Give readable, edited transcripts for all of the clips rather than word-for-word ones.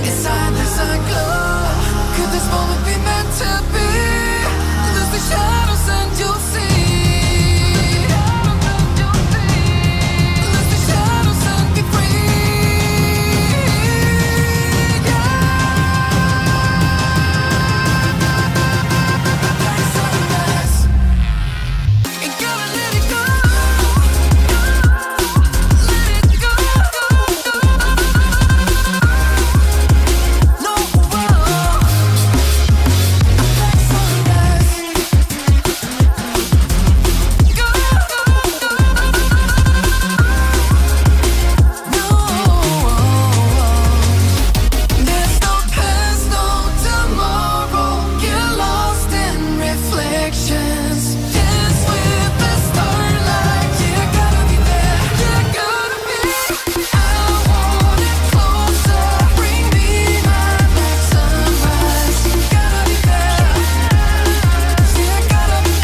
inside this unglow. Could this moment be meant to be? Lose the shadows and you'll see. Lose the shadows and be free. Ain't gonna let it go. Let it go. No, there's no past, no tomorrow. Get lost in reflections. Dance with the starlight. Yeah, gotta be there. Yeah, gotta be. I want it closer. Bring me my black sunrise. Gotta be there. Yeah, gotta be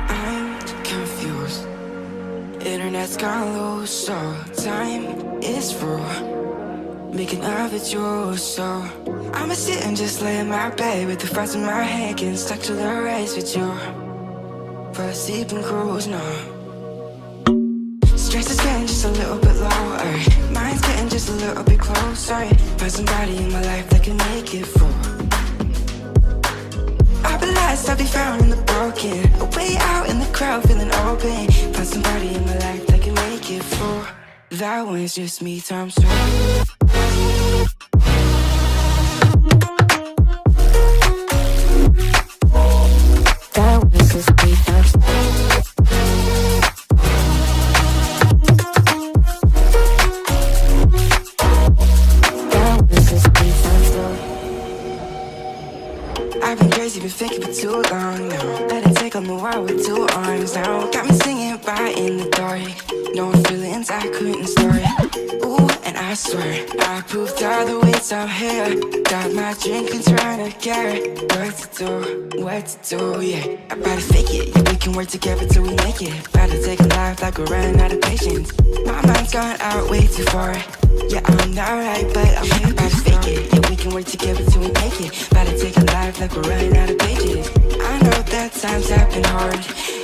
I'm confused. Internet's gone loose, so time is through. Making love with you, so I'ma sit and just lay in my bed with the thoughts in my head, getting stuck to the race with you. For a sleeping cruise, no. Stress is getting just a little bit lower. Mind's getting just a little bit closer. Find somebody in my life that can make it through. I'll be lost, I'll be found in the broken. Way out in the crowd, feeling open. Find somebody in my life that can make it through. That one's just me times two. That one's just me times two. That one's just me times two. I've been crazy, been thinking for too long now. Let it take on the world with two arms now. Got me singing right in the dark. No feelings I couldn't store. Ooh, and I swear I proved all the ways I'm here. Got my drink and trying to get what to do, yeah. I better fake it, yeah, we can work together till we make it. Better take a life like we're running out of patience. My mind's gone out way too far. Yeah, I'm not right, but I'm here. Better fake it, yeah, we can work together till we make it. Better take a life like we're running out of pages. I know that times have been hard,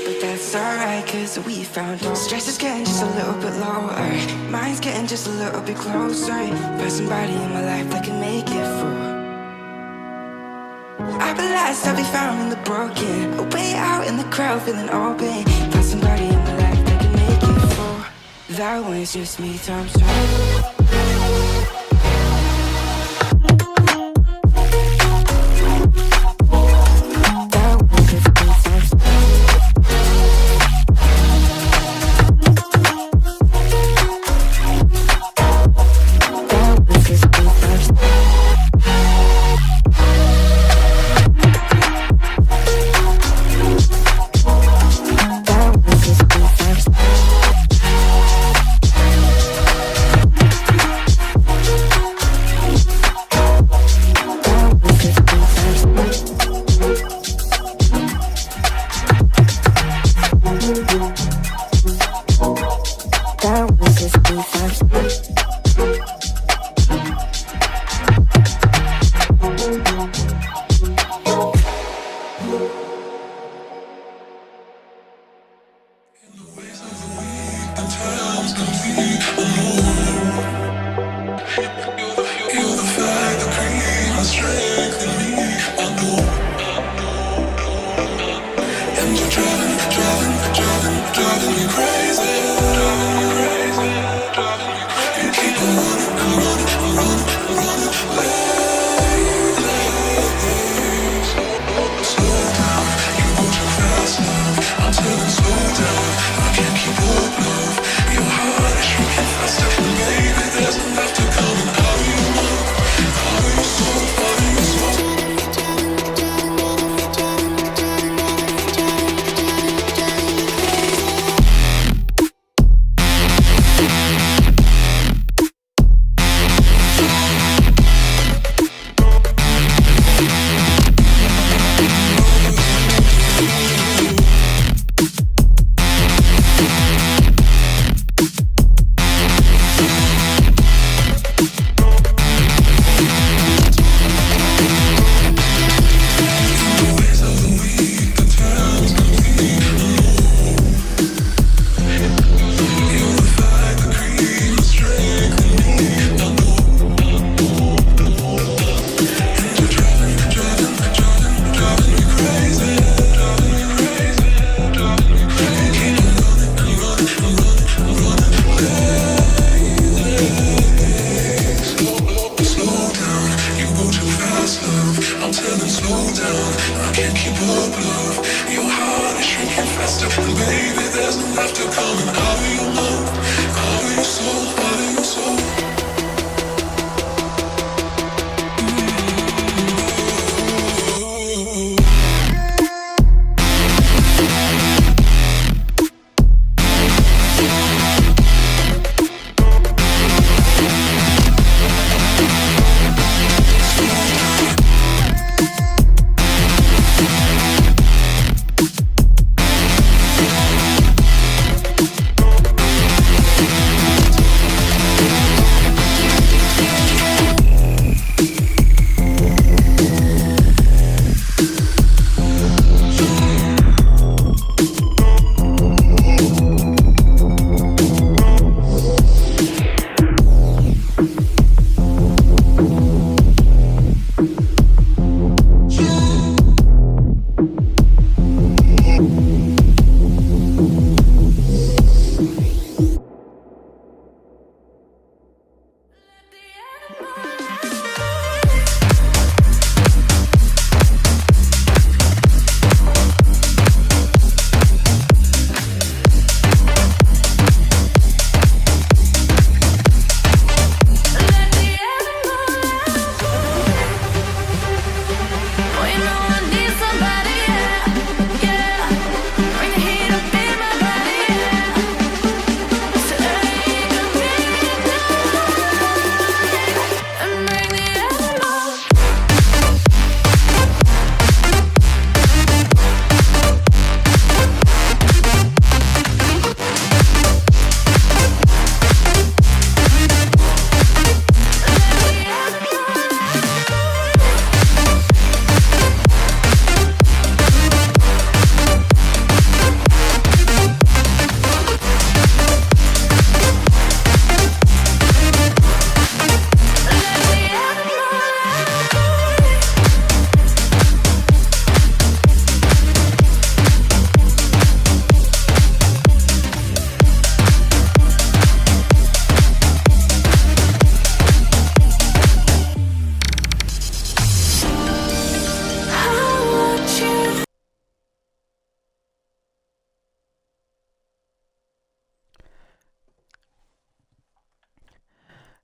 but that's alright, cause we found hope. Stress is getting just a little bit lower. Mind's getting just a little bit closer. Find somebody in my life that can make it through. I'll be lost, I'll be found in the broken. Way out in the crowd, feeling open. Find somebody in my life that can make it through. That one's just me times two. down. I can't keep up, love. Your heart is shrinking faster. And baby, there's no laughter coming out of your mouth, out of your soul, out of your soul.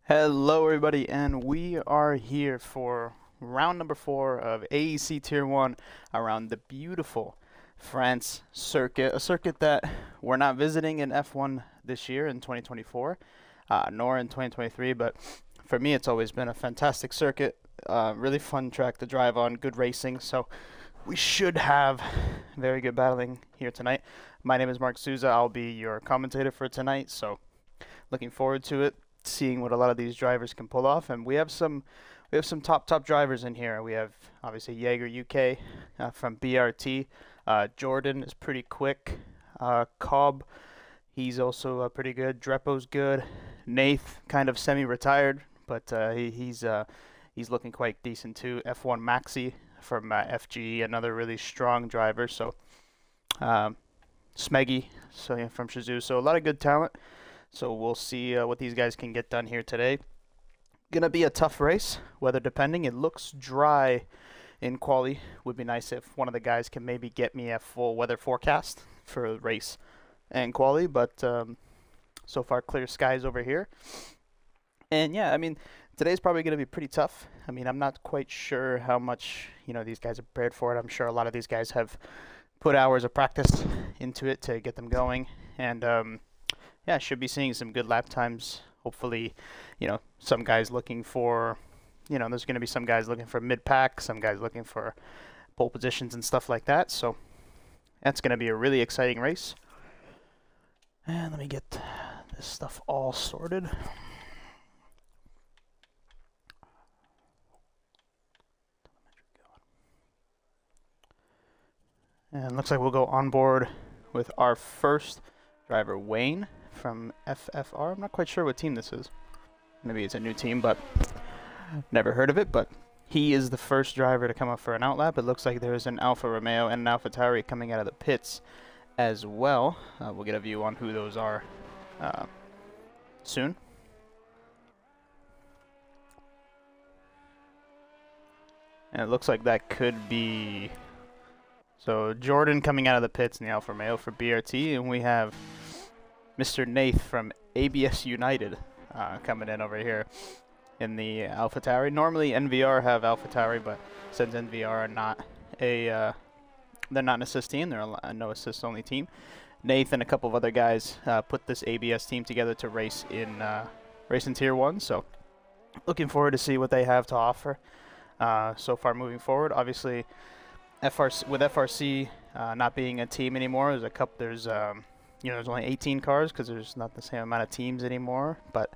Hello everybody, and we are here for round number 4 of AEC Tier 1 around the beautiful France circuit, a circuit that we're not visiting in F1 this year in 2024, nor in 2023, but for me it's always been a fantastic circuit, really fun track to drive on, good racing, so we should have very good battling here tonight. My name is Mark Souza, I'll be your commentator for tonight, so looking forward to it. Seeing what a lot of these drivers can pull off, and we have some top drivers in here. We have obviously Jaeger UK from BRT. Jordan is pretty quick. Cobb, he's also pretty good. Drepo's good. Nath kind of semi-retired, but he's looking quite decent too. F1 Maxi from FGE, another really strong driver. So Smeggy, so yeah, from Shizou. So a lot of good talent. So we'll see what these guys can get done here today. Gonna be a tough race, weather depending. It looks dry in quali. Would be nice if one of the guys can maybe get me a full weather forecast for the race and quali, but so far clear skies over here. And yeah, I mean, today's probably gonna be pretty tough. I mean, I'm not quite sure how much, these guys are prepared for it. I'm sure a lot of these guys have put hours of practice into it to get them going, and yeah, should be seeing some good lap times. Hopefully, some guys looking for, there's going to be some guys looking for mid-pack, some guys looking for pole positions and stuff like that. So that's going to be a really exciting race. And let me get this stuff all sorted. And looks like we'll go on board with our first driver, Wayne from FFR. I'm not quite sure what team this is. Maybe it's a new team, but never heard of it. But he is the first driver to come up for an outlap. It looks like there's an Alfa Romeo and an Alfa Tauri coming out of the pits as well. We'll get a view on who those are soon. And it looks like that could be... So Jordan coming out of the pits in the Alfa Romeo for BRT, and we have Mr. Nath from ABS United coming in over here in the AlphaTauri. Normally NVR have AlphaTauri, but since NVR are not they're not an assist team, they're a no assist only team. Nath and a couple of other guys put this ABS team together to race in Tier 1, so looking forward to see what they have to offer so far moving forward. Obviously, with FRC not being a team anymore, there's only 18 cars because there's not the same amount of teams anymore. But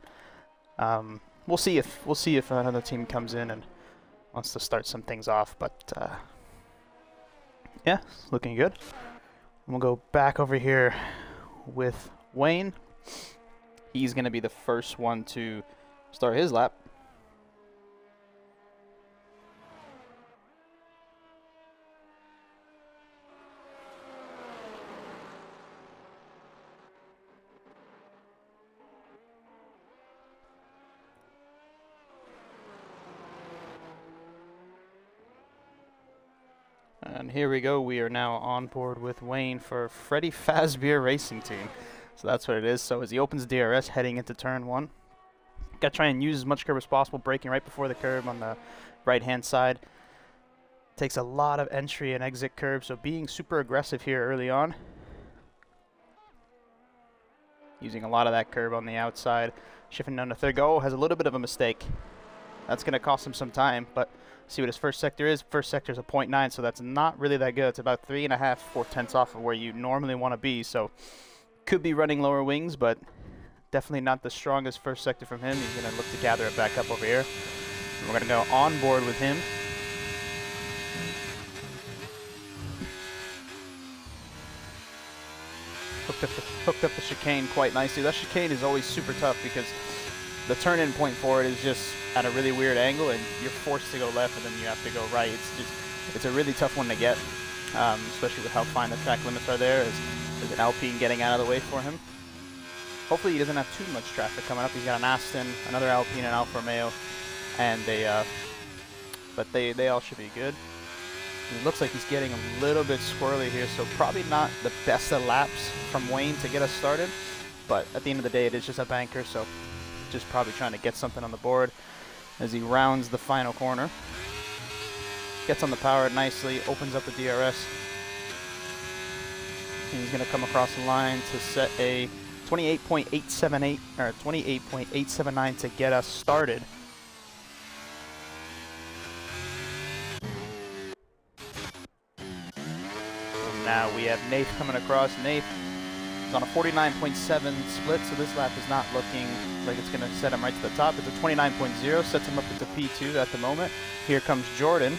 we'll see if another team comes in and wants to start some things off. But yeah, it's looking good. We'll go back over here with Wayne. He's going to be the first one to start his lap. And here we go. We are now on board with Wayne for Freddie Fazbear Racing Team. So that's what it is. So as he opens DRS heading into turn 1, got to try and use as much curb as possible, braking right before the curb on the right-hand side. Takes a lot of entry and exit curves, so being super aggressive here early on. Using a lot of that curb on the outside. Shifting down to third. Has a little bit of a mistake. That's going to cost him some time, but see what his first sector is. First sector is a 0.9, so that's not really that good. It's about 3.5, 4/10 off of where you normally want to be, so could be running lower wings, but definitely not the strongest first sector from him. He's going to look to gather it back up over here. And we're going to go on board with him. Hooked up the chicane quite nicely. That chicane is always super tough because the turn-in point for it is just at a really weird angle, and you're forced to go left, and then you have to go right. It's a really tough one to get, especially with how fine the track limits are there. There's an Alpine getting out of the way for him. Hopefully he doesn't have too much traffic coming up. He's got an Aston, another Alpine, an Alfa Romeo, and but they all should be good. It looks like he's getting a little bit squirrely here, so probably not the best of laps from Wayne to get us started. But at the end of the day, it is just a banker, so just probably trying to get something on the board as he rounds the final corner. Gets on the power nicely, opens up the DRS. And he's going to come across the line to set a 28.878 or 28.879 to get us started. Now we have Nath coming across. Nath is on a 49.7 split, so this lap is not looking like it's going to set him right to the top. It's a 29.0, sets him up into P2 at the moment. Here comes Jordan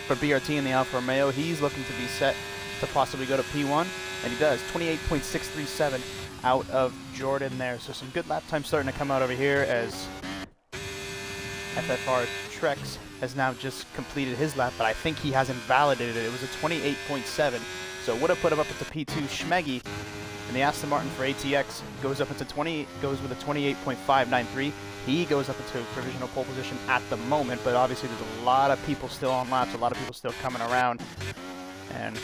for BRT in the Alfa Romeo. He's looking to be set to possibly go to P1, and he does. 28.637 out of Jordan there. So some good lap time starting to come out over here as FFR Trex has now just completed his lap, but I think he hasn't validated it. It was a 28.7. So would have put him up into P2. Schmeggy and the Aston Martin for ATX goes up into goes with a 28.593. He goes up into provisional pole position at the moment, but obviously there's a lot of people still on laps, a lot of people still coming around. And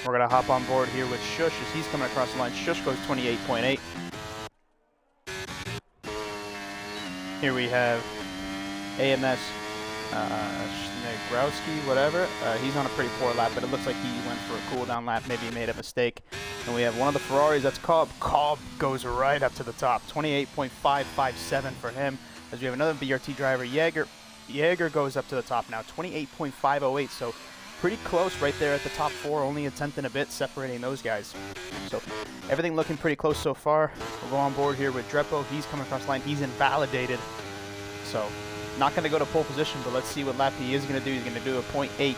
we're gonna hop on board here with Shush as he's coming across the line. Shush goes 28.8. Here we have AMS Schnegrowski, whatever. He's on a pretty poor lap, but it looks like he went for a cooldown lap. Maybe he made a mistake. And we have one of the Ferraris, that's Cobb. Cobb goes right up to the top. 28.557 for him. As we have another BRT driver, Jaeger. Jaeger goes up to the top now. 28.508. So pretty close right there at the top four. Only a tenth and a bit separating those guys. So everything looking pretty close so far. We'll go on board here with Drepo. He's coming across the line. He's invalidated. So not going to go to pole position, but let's see what lap he is going to do. He's going to do a 0.8.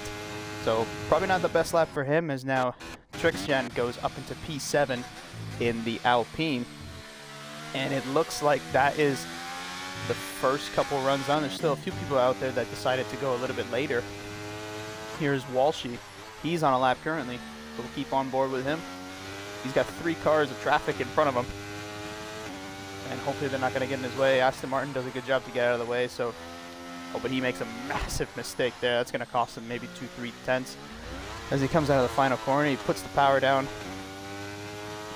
So probably not the best lap for him, as now Trixjan goes up into P7 in the Alpine. And it looks like that is the first couple runs on. There's still a few people out there that decided to go a little bit later. Here's Walshy. He's on a lap currently, so we'll keep on board with him. He's got 3 cars of traffic in front of him, and hopefully they're not going to get in his way. Aston Martin does a good job to get out of the way, so Oh, but he makes a massive mistake there. That's going to cost him maybe 2-3 tenths. As he comes out of the final corner, he puts the power down.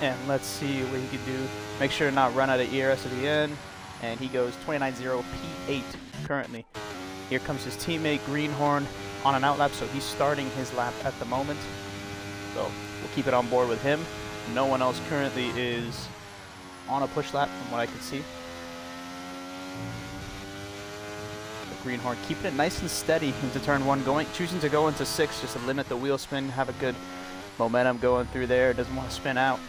And let's see what he can do. Make sure to not run out of ERS at the end. And he goes 29.0 P8 currently. Here comes his teammate Greenhorn on an outlap, so he's starting his lap at the moment. So we'll keep it on board with him. No one else currently is on a push lap from what I can see. Greenhorn keeping it nice and steady into turn 1, choosing to go into 6 just to limit the wheel spin, have a good momentum going through there. Doesn't want to spin out.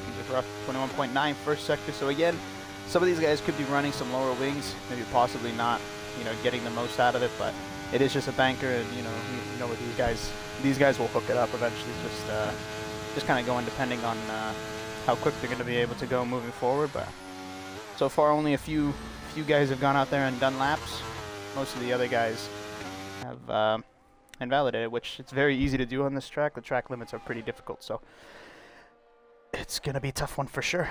Keeps it rough. 21.9 first sector. So again, some of these guys could be running some lower wings, maybe possibly not, getting the most out of it, but it is just a banker, and you know what these guys will hook it up eventually. Just kind of going depending on how quick they're going to be able to go moving forward. But so far, only a few guys have gone out there and done laps. Most of the other guys have invalidated, which it's very easy to do on this track. The track limits are pretty difficult, so it's going to be a tough one for sure.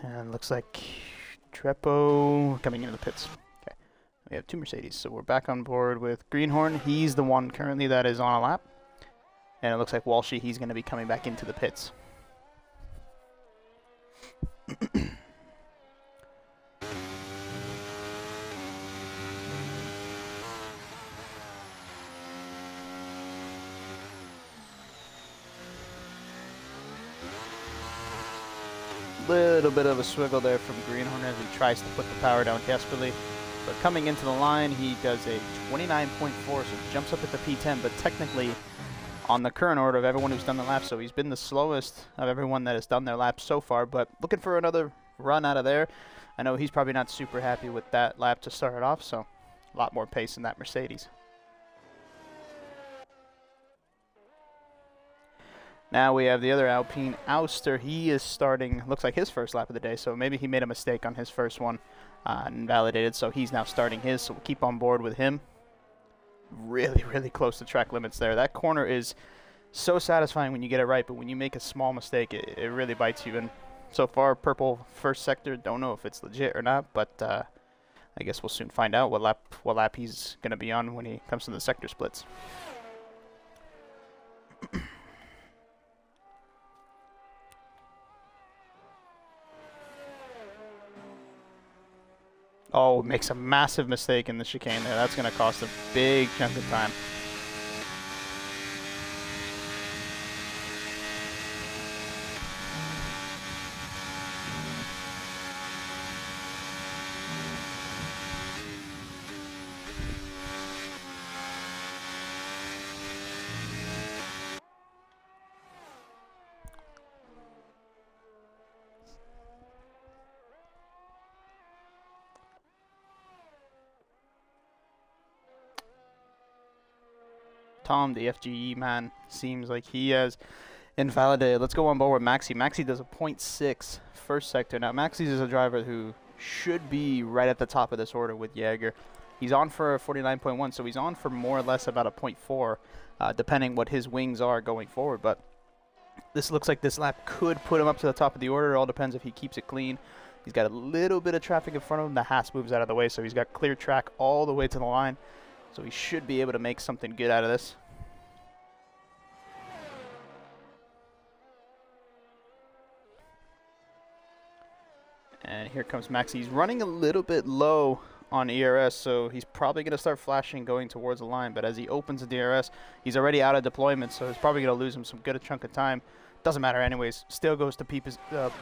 And looks like Trepo coming into the pits. Okay, we have 2 Mercedes, so we're back on board with Greenhorn. He's the one currently that is on a lap, and it looks like Walshy, he's going to be coming back into the pits. Little bit of a swiggle there from Greenhorn as he tries to put the power down desperately. But coming into the line, he does a 29.4, so jumps up at the P10, but technically on the current order of everyone who's done the lap, so he's been the slowest of everyone that has done their laps so far, but looking for another run out of there. I know he's probably not super happy with that lap to start it off, so a lot more pace in that Mercedes. Now we have the other Alpine, Auster. He is starting, looks like his first lap of the day, so maybe he made a mistake on his first one, invalidated, so he's now starting his, so we'll keep on board with him. Really, really close to track limits there. That corner is so satisfying when you get it right, but when you make a small mistake, it really bites you. And so far, purple first sector, don't know if it's legit or not, but I guess we'll soon find out what lap he's going to be on when he comes to the sector splits. Oh, makes a massive mistake in the chicane there. That's going to cost a big chunk of time. Tom, the FGE man, seems like he has invalidated. Let's go on board with Maxi. Maxi does a 0.6 first sector. Now, Maxi is a driver who should be right at the top of this order with Jaeger. He's on for a 49.1, so he's on for more or less about a 0.4, depending what his wings are going forward. But this looks like this lap could put him up to the top of the order. It all depends if he keeps it clean. He's got a little bit of traffic in front of him. The Haas moves out of the way, so he's got clear track all the way to the line. So he should be able to make something good out of this. And here comes Max. He's running a little bit low on ERS, so he's probably going to start flashing going towards the line. But as he opens the DRS, he's already out of deployment, so it's probably going to lose him some good chunk of time. Doesn't matter anyways. Still goes to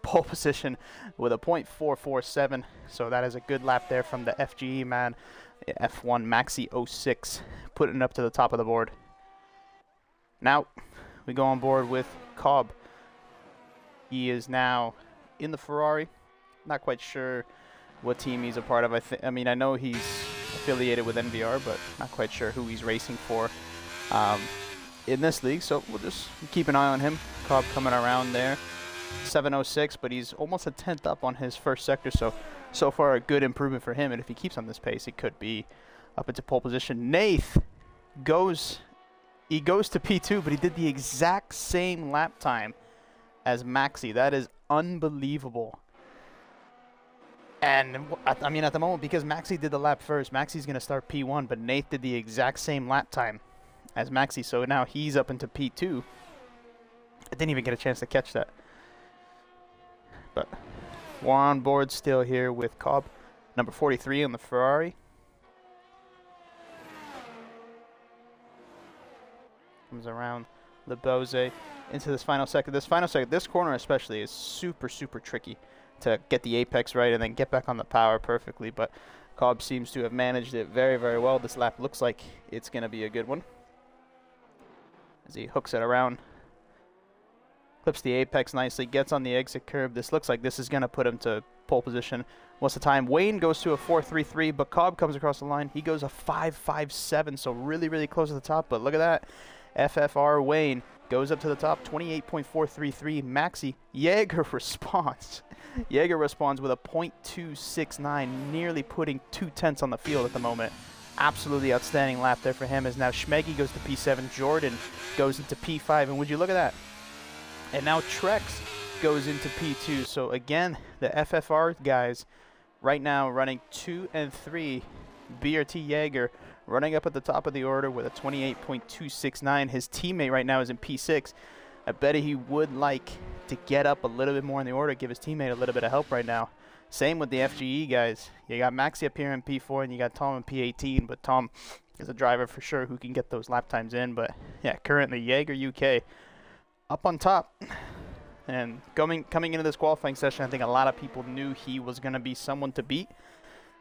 pole position with a 0.447. So that is a good lap there from the FGE man. F1 Maxi 06, putting it up to the top of the board. Now we go on board with Cobb. He is now in the Ferrari. Not quite sure what team he's a part of. I mean, I know he's affiliated with NVR, but not quite sure who he's racing for in this league. So we'll just keep an eye on him. Cobb coming around there. 706, but he's almost a 10th up on his first sector, so far a good improvement for him, and if he keeps on this pace, he could be up into pole position. Nath goes to P2, but he did the exact same lap time as Maxi. That is unbelievable. And I mean, at the moment, because Maxi did the lap first, Maxi's going to start P1, but Nate did the exact same lap time as Maxi, so now he's up into P2. I didn't even get a chance to catch that. But we're on board still here with Cobb, number 43 on the Ferrari. Comes around LeBose into this final second. This corner especially is super, super tricky to get the apex right and then get back on the power perfectly, but Cobb seems to have managed it very, very well. This lap looks like it's going to be a good one as he hooks it around, clips the apex nicely, gets on the exit curb. This looks like this is going to put him to pole position. What's the time? Wayne goes to a 4.33, but Cobb comes across the line. He goes a 5.57, so really, really close to the top, but look at that. FFR Wayne goes up to the top, 28.433. Maxi, Jaeger responds. Jaeger responds with a .269, nearly putting 2/10 on the field at the moment. Absolutely outstanding lap there for him, as now Schmeggy goes to P7, Jordan goes into P5, and would you look at that? And now Trex goes into P2. So again, the FFR guys right now running 2 and 3. BRT Jaeger running up at the top of the order with a 28.269. His teammate right now is in P6. I bet he would like to get up a little bit more in the order, give his teammate a little bit of help right now. Same with the FGE guys. You got Maxi up here in P4 and you got Tom in P18, but Tom is a driver for sure who can get those lap times in. But yeah, currently Jaeger UK up on top. And coming into this qualifying session, I think a lot of people knew he was going to be someone to beat.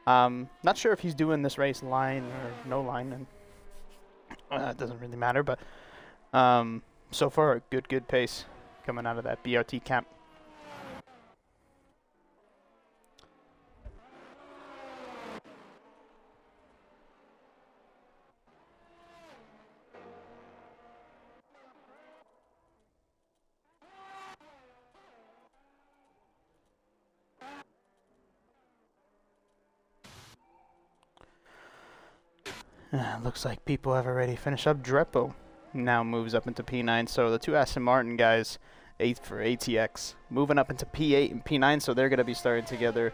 Not sure if he's doing this race line or no line, and it doesn't really matter, but so far a good pace coming out of that BRT camp. Looks like people have already finished up. Drepo now moves up into P9. So the two Aston Martin guys, 8th for ATX, moving up into P8 and P9. So they're going to be starting together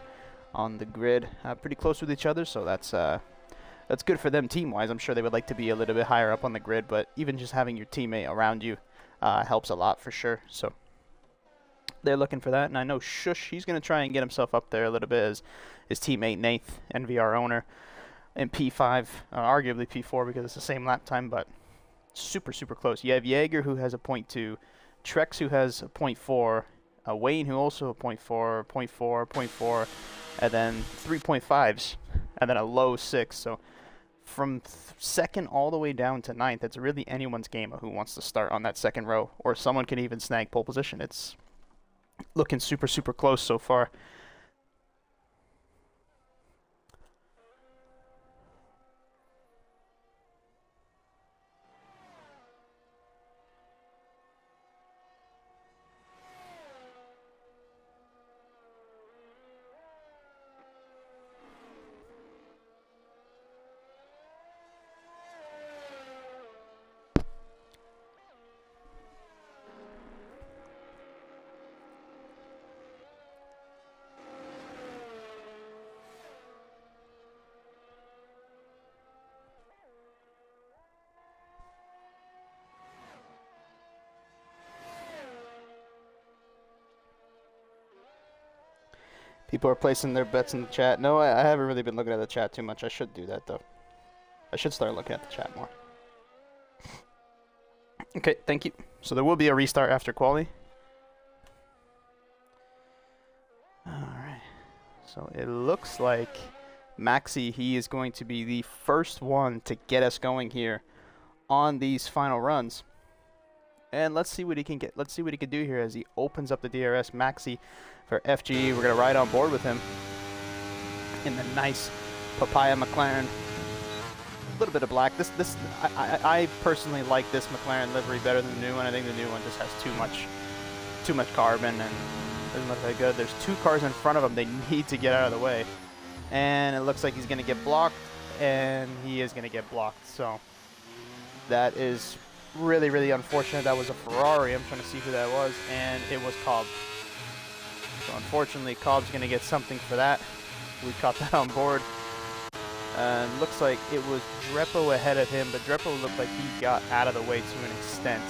on the grid, pretty close with each other. So that's good for them team-wise. I'm sure they would like to be a little bit higher up on the grid, but even just having your teammate around you helps a lot for sure. So they're looking for that. And I know Shush, he's going to try and get himself up there a little bit as his teammate Nath, NVR owner, in P5, arguably P4 because it's the same lap time, but super, super close. You have Jaeger who has a .2, Trex who has a .4, Wayne who also a .4, .4, .4, and then 3.5s, and then a low 6. So from second all the way down to 9th, it's really anyone's game of who wants to start on that second row, or someone can even snag pole position. It's looking super, super close so far. People are placing their bets in the chat. No, I haven't really been looking at the chat too much. I should do that, though. I should start looking at the chat more. Okay, thank you. So there will be a restart after quali. Alright. So it looks like Maxi, he is going to be the first one to get us going here on these final runs. And let's see what he can get. Let's see what he can do here as he opens up the DRS. Maxi for FGE. We're going to ride on board with him in the nice Papaya McLaren. A little bit of black. I personally like this McLaren livery better than the new one. I think the new one just has too much carbon and doesn't look that good. There's two cars in front of him. They need to get out of the way. And it looks like he's going to get blocked, and he is going to get blocked. So that is really, really unfortunate. That was a Ferrari. I'm trying to see who that was, and it was Cobb. So unfortunately, Cobb's going to get something for that. we caught that on board. And looks like it was Drepo ahead of him, but Drepo looked like he got out of the way to an extent.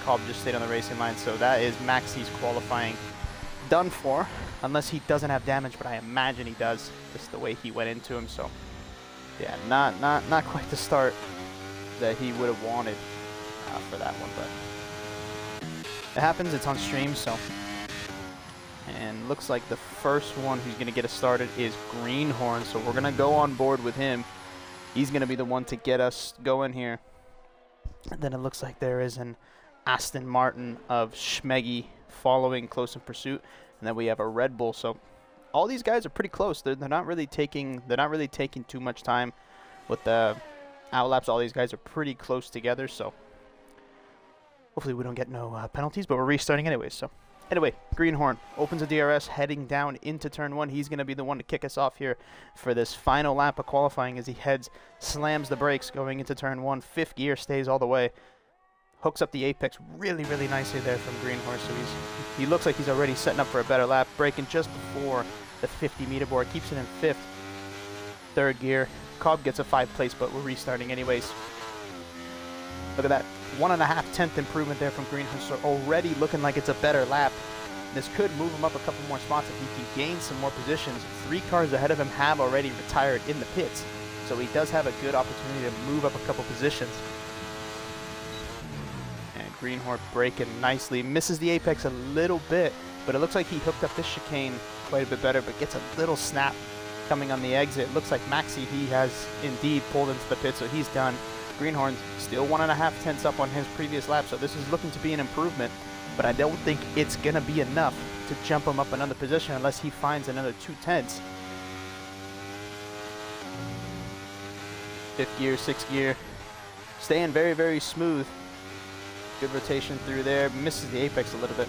Cobb just stayed on the racing line, so that is Maxi's qualifying done for, unless he doesn't have damage, but I imagine he does, just the way he went into him. So yeah, not quite the start that he would have wanted for that one, but it happens. It's on stream, so. And looks like the first one who's going to get us started is Greenhorn, so we're going to go on board with him. He's going to be the one to get us going here. And then it looks like there is an Aston Martin of Schmeggy following close in pursuit, and then we have a Red Bull. So all these guys are pretty close. They're not really taking too much time with the outlaps. All these guys are pretty close together, so hopefully we don't get no penalties, but we're restarting anyways. So anyway, Greenhorn opens a DRS heading down into turn 1. He's going to be the one to kick us off here for this final lap of qualifying as he slams the brakes going into turn 1. 5th gear, stays all the way. Hooks up the apex really, really nicely there from Greenhorn. So he looks like he's already setting up for a better lap. Braking just before the 50-meter board. Keeps it in 5th. 3rd gear. Cobb gets a 5th place, but we're restarting anyways. Look at that. 1.5 improvement there from Greenhorn. So already looking like it's a better lap. This could move him up a couple more spots if he can gain some more positions. 3 cars ahead of him have already retired in the pits. So he does have a good opportunity to move up a couple positions. And Greenhorn braking nicely. Misses the apex a little bit, but it looks like he hooked up this chicane quite a bit better, but gets a little snap coming on the exit. Looks like Maxi, he has indeed pulled into the pit, so he's done. Greenhorn's still 1.5 up on his previous lap, so this is looking to be an improvement, but I don't think it's going to be enough to jump him up another position unless he finds another 2/10. 5th gear, 6th gear, staying very, very smooth. Good rotation through there, misses the apex a little bit.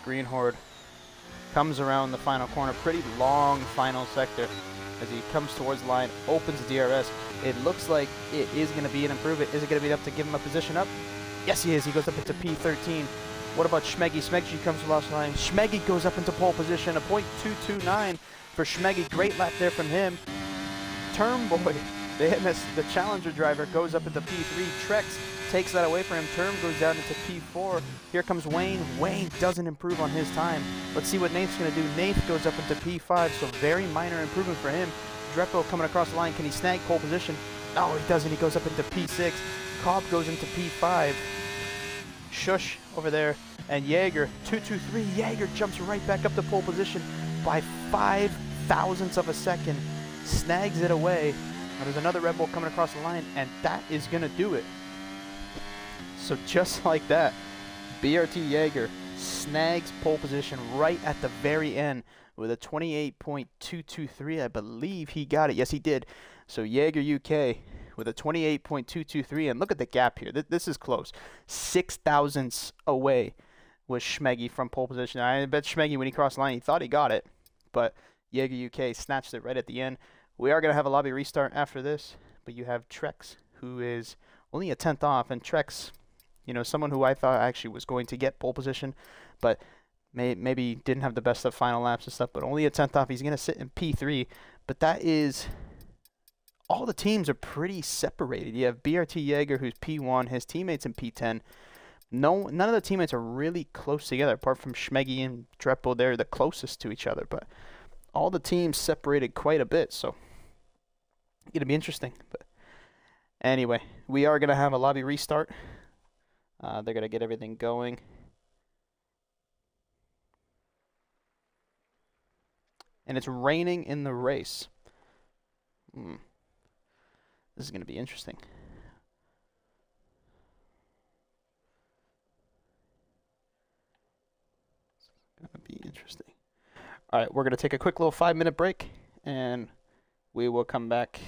Greenhorn comes around the final corner, pretty long final sector as he comes towards the line, opens the DRS. It looks like it is going to be an improvement. Is it going to be enough to give him a position up? Yes, he is. He goes up into P13. What about Schmeggy? Schmeggy comes to the last line. Schmeggy goes up into pole position, a .229 for Schmeggy. Great lap there from him. Turnboy, the Challenger driver, goes up into P3. Trex takes that away from him. Term goes down into P4. Here comes Wayne. Wayne doesn't improve on his time. Let's see what Nath's going to do. Nath goes up into P5, so very minor improvement for him. Drepo coming across the line. Can he snag pole position? No, he doesn't. He goes up into P6. Cobb goes into P5. Shush over there. And Jaeger, 223. Jaeger jumps right back up to pole position by 5 thousandths of a second. Snags it away. Now there's another Red Bull coming across the line, and that is going to do it. So just like that, BRT Jaeger snags pole position right at the very end with a 28.223. I believe he got it. Yes, he did. So Jaeger UK with a 28.223. And look at the gap here. This is close. 6 thousandths away was Schmeggy from pole position. I bet Schmeggy, when he crossed the line, he thought he got it. But Jaeger UK snatched it right at the end. We are going to have a lobby restart after this. But you have Trex, who is only a 10th off. And Trex, you know, someone who I thought actually was going to get pole position, but maybe didn't have the best of final laps and stuff, but only a 10th off. He's going to sit in P3, but that is, all the teams are pretty separated. You have BRT Jaeger, who's P1, his teammates in P10. None of the teammates are really close together, apart from Schmeggy and Drepo. They're the closest to each other, but all the teams separated quite a bit, so it's going to be interesting. But anyway, we are going to have a lobby restart. They're going to get everything going. And it's raining in the race. This is going to be interesting. It's going to be interesting. All right, we're going to take a quick little 5-minute break, and we will come back.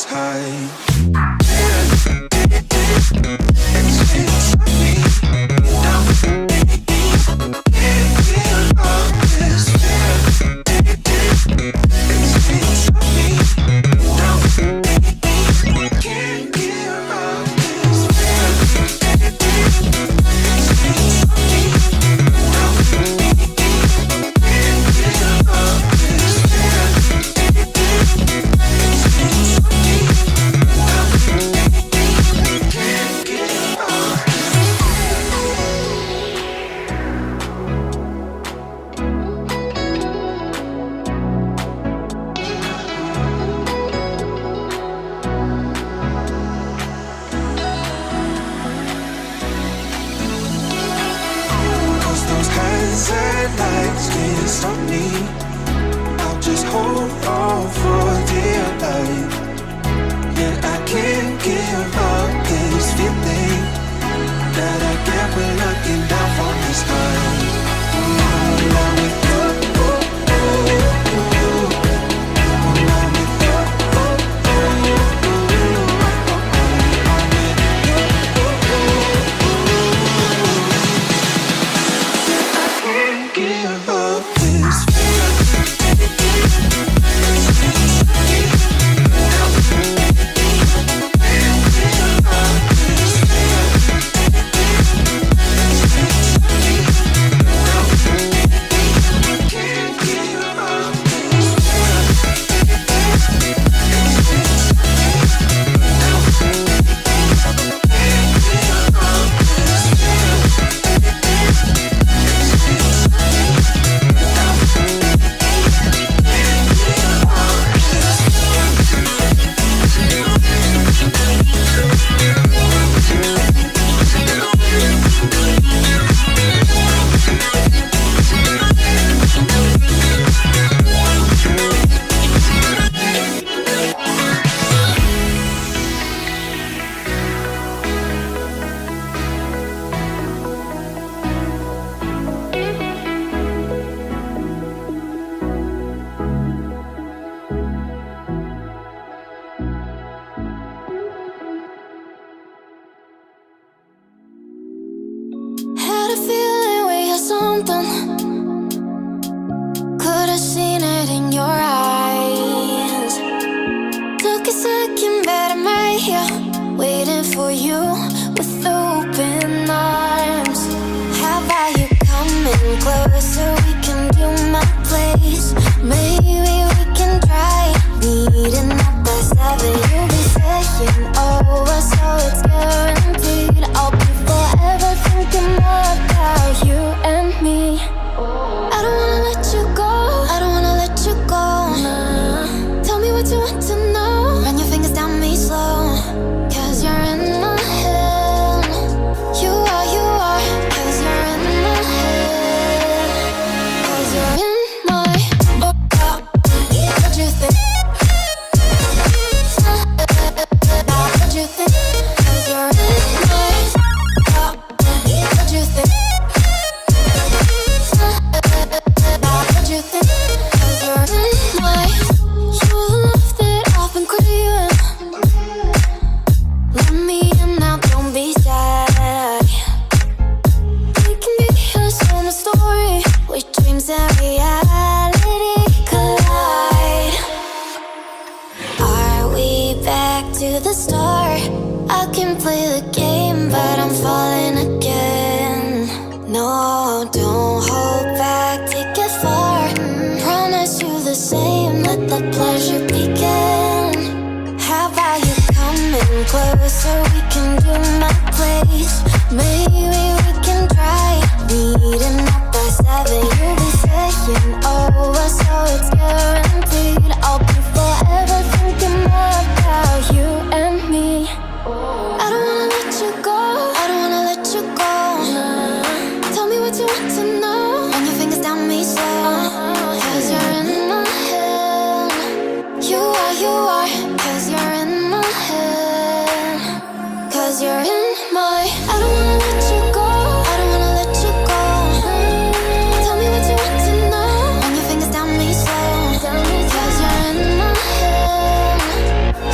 High.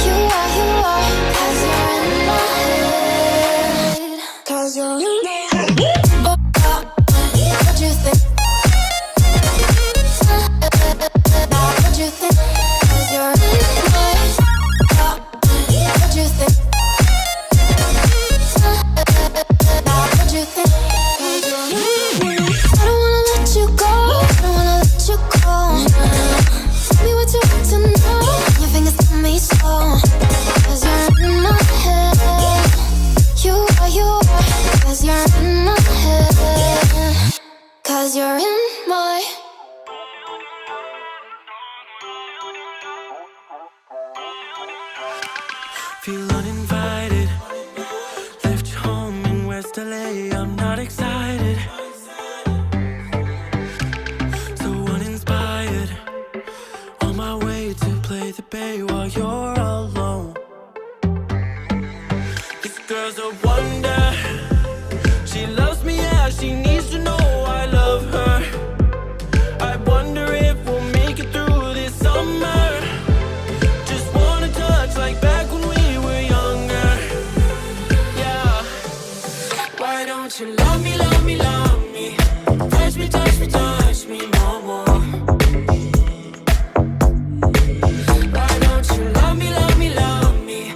You are Feel uninvited. Left you home in West LA. I'm not excited. So uninspired. On my way to play the bay while you're alone. This girl's a wonder. She loves me, yeah, she needs to know I love her. I wonder if we'll make it through this summer. Just wanna touch like back when we were younger. Yeah. Why don't you love me, love me, love me? Touch me, touch me, touch me no more. Why don't you love me, love me, love me?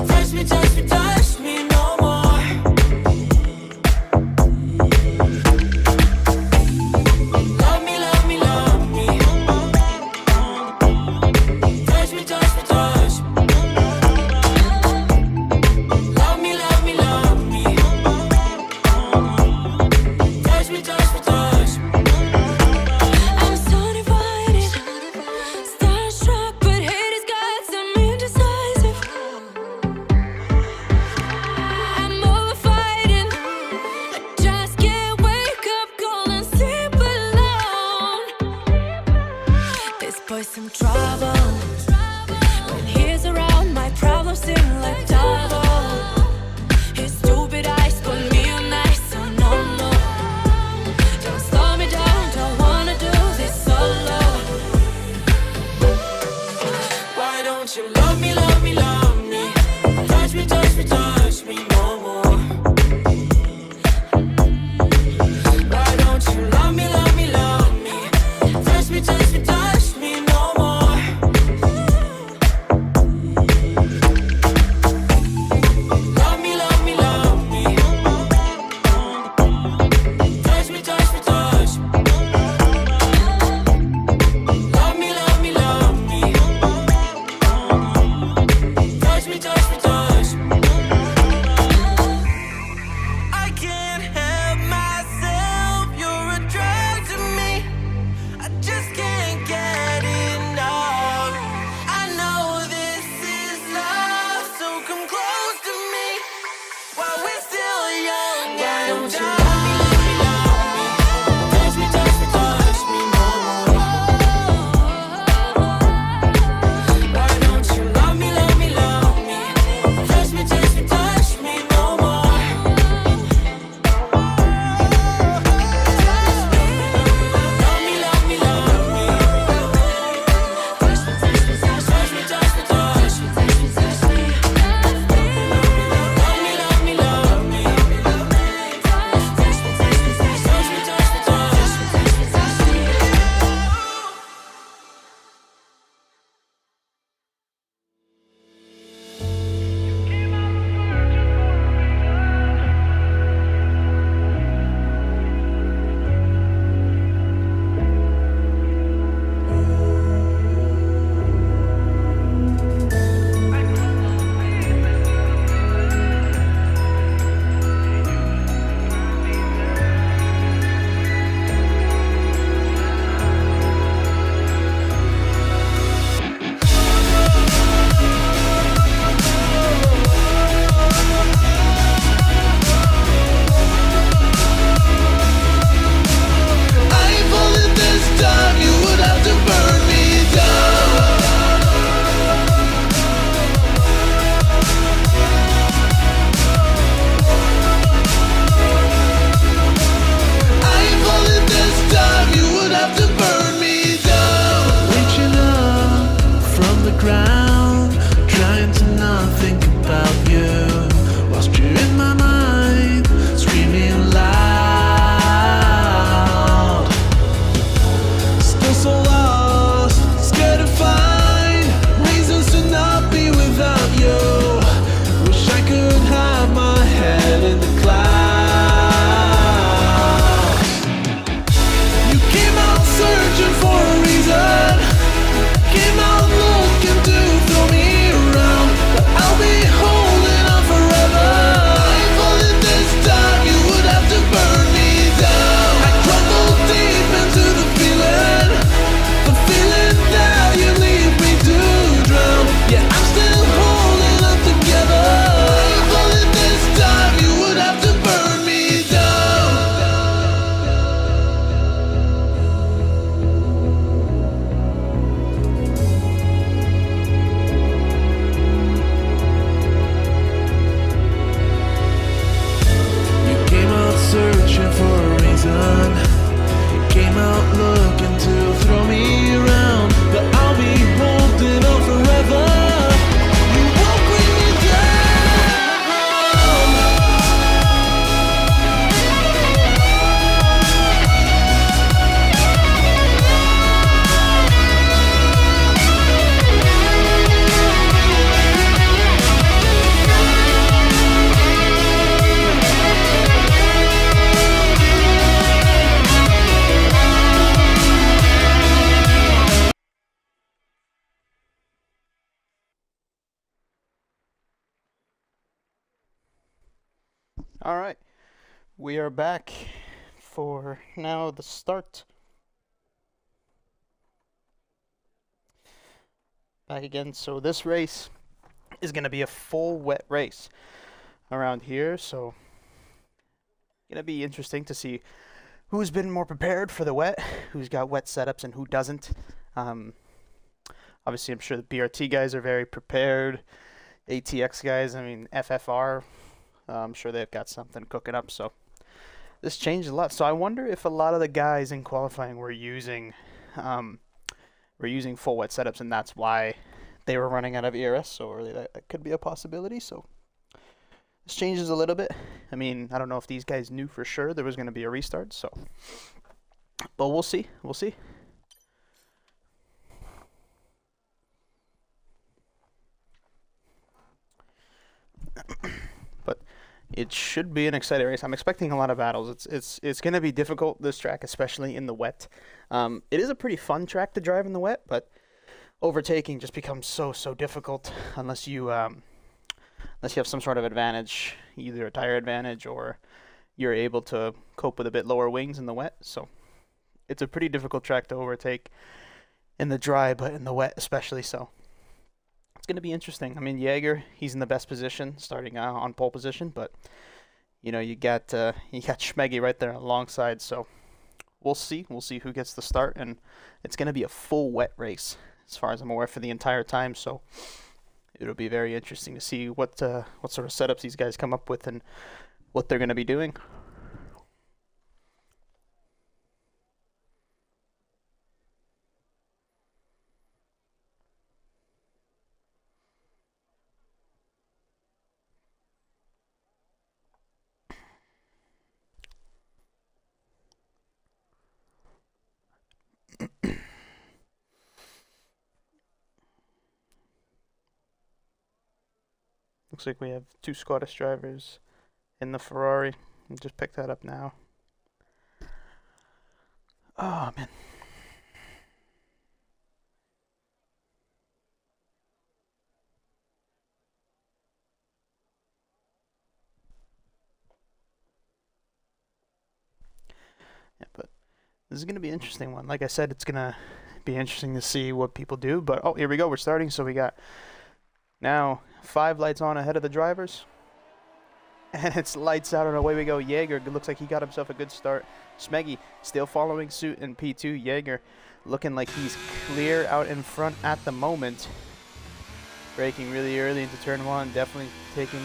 Touch me, touch me, touch me no more. All right, we are back for now the start. Back again. So this race is going to be a full wet race around here. So going to be interesting to see who's been more prepared for the wet, who's got wet setups, and who doesn't. Obviously, I'm sure the BRT guys are very prepared. ATX guys, I mean FFR, I'm sure they've got something cooking up. So this changed a lot. So I wonder if a lot of the guys in qualifying were using full wet setups, and that's why they were running out of ERS so early. That could be a possibility. So this changes a little bit. I mean, I don't know if these guys knew for sure there was going to be a restart. So, but we'll see. We'll see. But it should be an exciting race. I'm expecting a lot of battles. It's going to be difficult, this track, especially in the wet. It is a pretty fun track to drive in the wet, but overtaking just becomes so difficult unless you have some sort of advantage, either a tire advantage or you're able to cope with a bit lower wings in the wet. So it's a pretty difficult track to overtake in the dry, but in the wet especially so. It's going to be interesting. I mean, Jaeger, he's in the best position, starting on pole position, but you know, you got Schmeggy right there alongside. So we'll see. We'll see who gets the start, and it's going to be a full wet race, as far as I'm aware, for the entire time. So it'll be very interesting to see what sort of setups these guys come up with and what they're going to be doing. Looks like we have two Scottish drivers in the Ferrari. I'll just pick that up now. Oh, man. Yeah, but this is going to be an interesting one. Like I said, it's going to be interesting to see what people do. But, oh, here we go. We're starting. So we got now 5 lights on ahead of the drivers. And it's lights out and away we go. Jaeger looks like he got himself a good start. Schmeggy still following suit in P2. Jaeger looking like he's clear out in front at the moment. Braking really early into turn 1. Definitely taking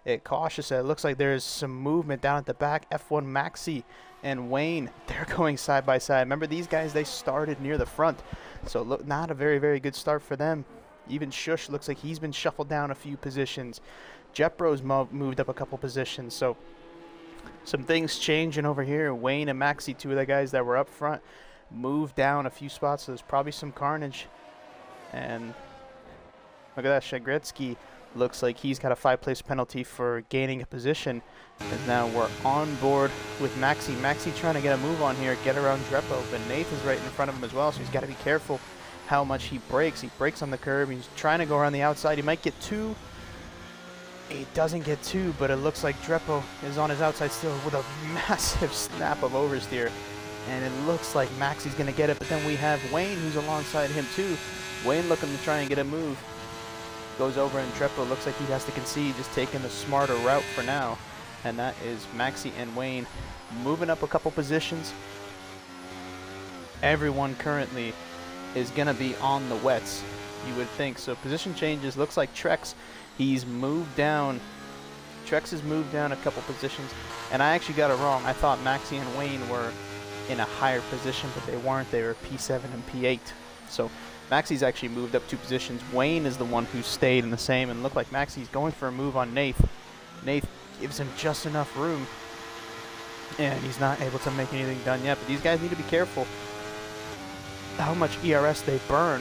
it cautious. It looks like there's some movement down at the back. F1 Maxi and Wayne, they're going side by side. Remember, these guys, they started near the front. So look, not a very good start for them. Even Shush looks like he's been shuffled down a few positions. Jepro's moved up a couple positions. So some things changing over here. Wayne and Maxi, 2 of the guys that were up front, moved down a few spots. So there's probably some carnage. And look at that. Shagretsky looks like he's got a 5-place penalty for gaining a position. And now we're on board with Maxi. Maxi trying to get a move on here, get around Drepo. But Nathan's right in front of him as well, so he's got to be careful how much he brakes. He brakes on the curb. He's trying to go around the outside. He might get 2. He doesn't get 2, but it looks like Drepo is on his outside still with a massive snap of oversteer. And it looks like Maxi's going to get it, but then we have Wayne who's alongside him too. Wayne looking to try and get a move. Goes over and Drepo looks like he has to concede, just taking the smarter route for now. And that is Maxi and Wayne moving up a couple positions. Everyone currently is going to be on the wets, you would think. So position changes. Looks like Trex, he's moved down. Trex has moved down a couple positions. And I actually got it wrong. I thought Maxi and Wayne were in a higher position, but they weren't. They were P7 and P8. So Maxi's actually moved up 2 positions. Wayne is the one who stayed in the same, and looked like Maxi's going for a move on Nath. Nath gives him just enough room, and he's not able to make anything done yet. But these guys need to be careful how much ERS they burn.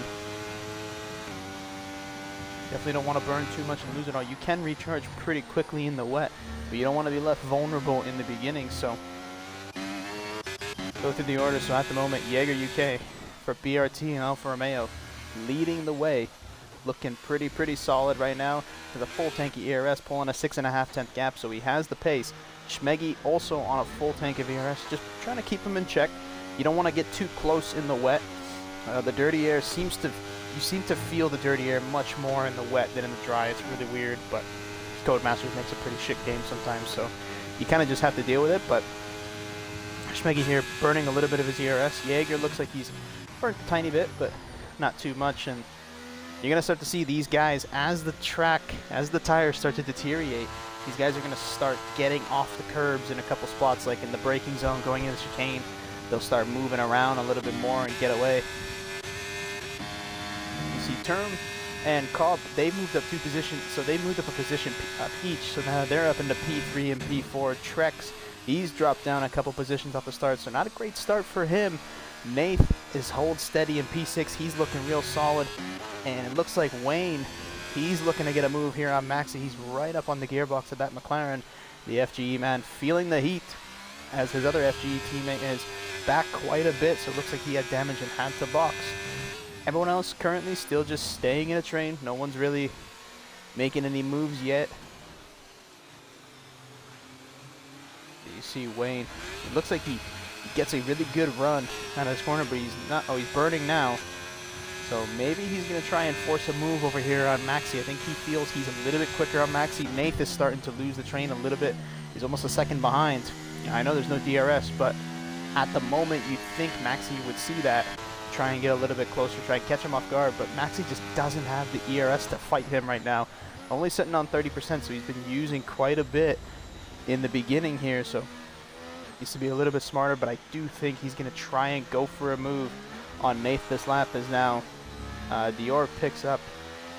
Definitely don't want to burn too much and lose it all. You can recharge pretty quickly in the wet, but you don't want to be left vulnerable in the beginning. So go through the order. So at the moment, Jaeger UK for BRT and Alfa Romeo leading the way looking pretty solid right now. With a full tank of ERS, pulling a 6.5 gap, so he has the pace. Schmeggy also on a full tank of ERS, just trying to keep him in check. You don't want to get too close in the wet. The dirty air you seem to feel the dirty air much more in the wet than in the dry. It's really weird, but Codemasters makes a pretty shit game sometimes, so you kind of just have to deal with it. But Schmeggy here burning a little bit of his ERS. Jaeger looks like he's burnt a tiny bit, but not too much. And you're going to start to see these guys as the tires start to deteriorate. These guys are going to start getting off the curbs in a couple spots, like in the braking zone going into the chicane. They'll start moving around a little bit more and get away. You see Term and Cobb, they moved up 2 positions, so they moved up a position each, so now they're up into P3 and P4. Trex, he's dropped down a couple positions off the start, so not a great start for him. Nath is hold steady in P6, he's looking real solid, and it looks like Wayne, he's looking to get a move here on Maxi. He's right up on the gearbox of that McLaren. The FGE man feeling the heat, as his other FGE teammate is back quite a bit, so it looks like he had damage and had to box. Everyone else currently still just staying in a train. No one's really making any moves yet. You see Wayne. It looks like he gets a really good run out of this corner, but he's not. Oh, he's burning now. So maybe he's going to try and force a move over here on Maxi. I think he feels he's a little bit quicker on Maxi. Nath is starting to lose the train a little bit. He's almost a second behind. I know there's no DRS, but at the moment you'd think Maxi would see that, try and get a little bit closer, try and catch him off guard, but Maxi just doesn't have the ERS to fight him right now. Only sitting on 30%, so he's been using quite a bit in the beginning here, so needs to be a little bit smarter, but I do think he's going to try and go for a move on Nath this lap, as now Dyer picks up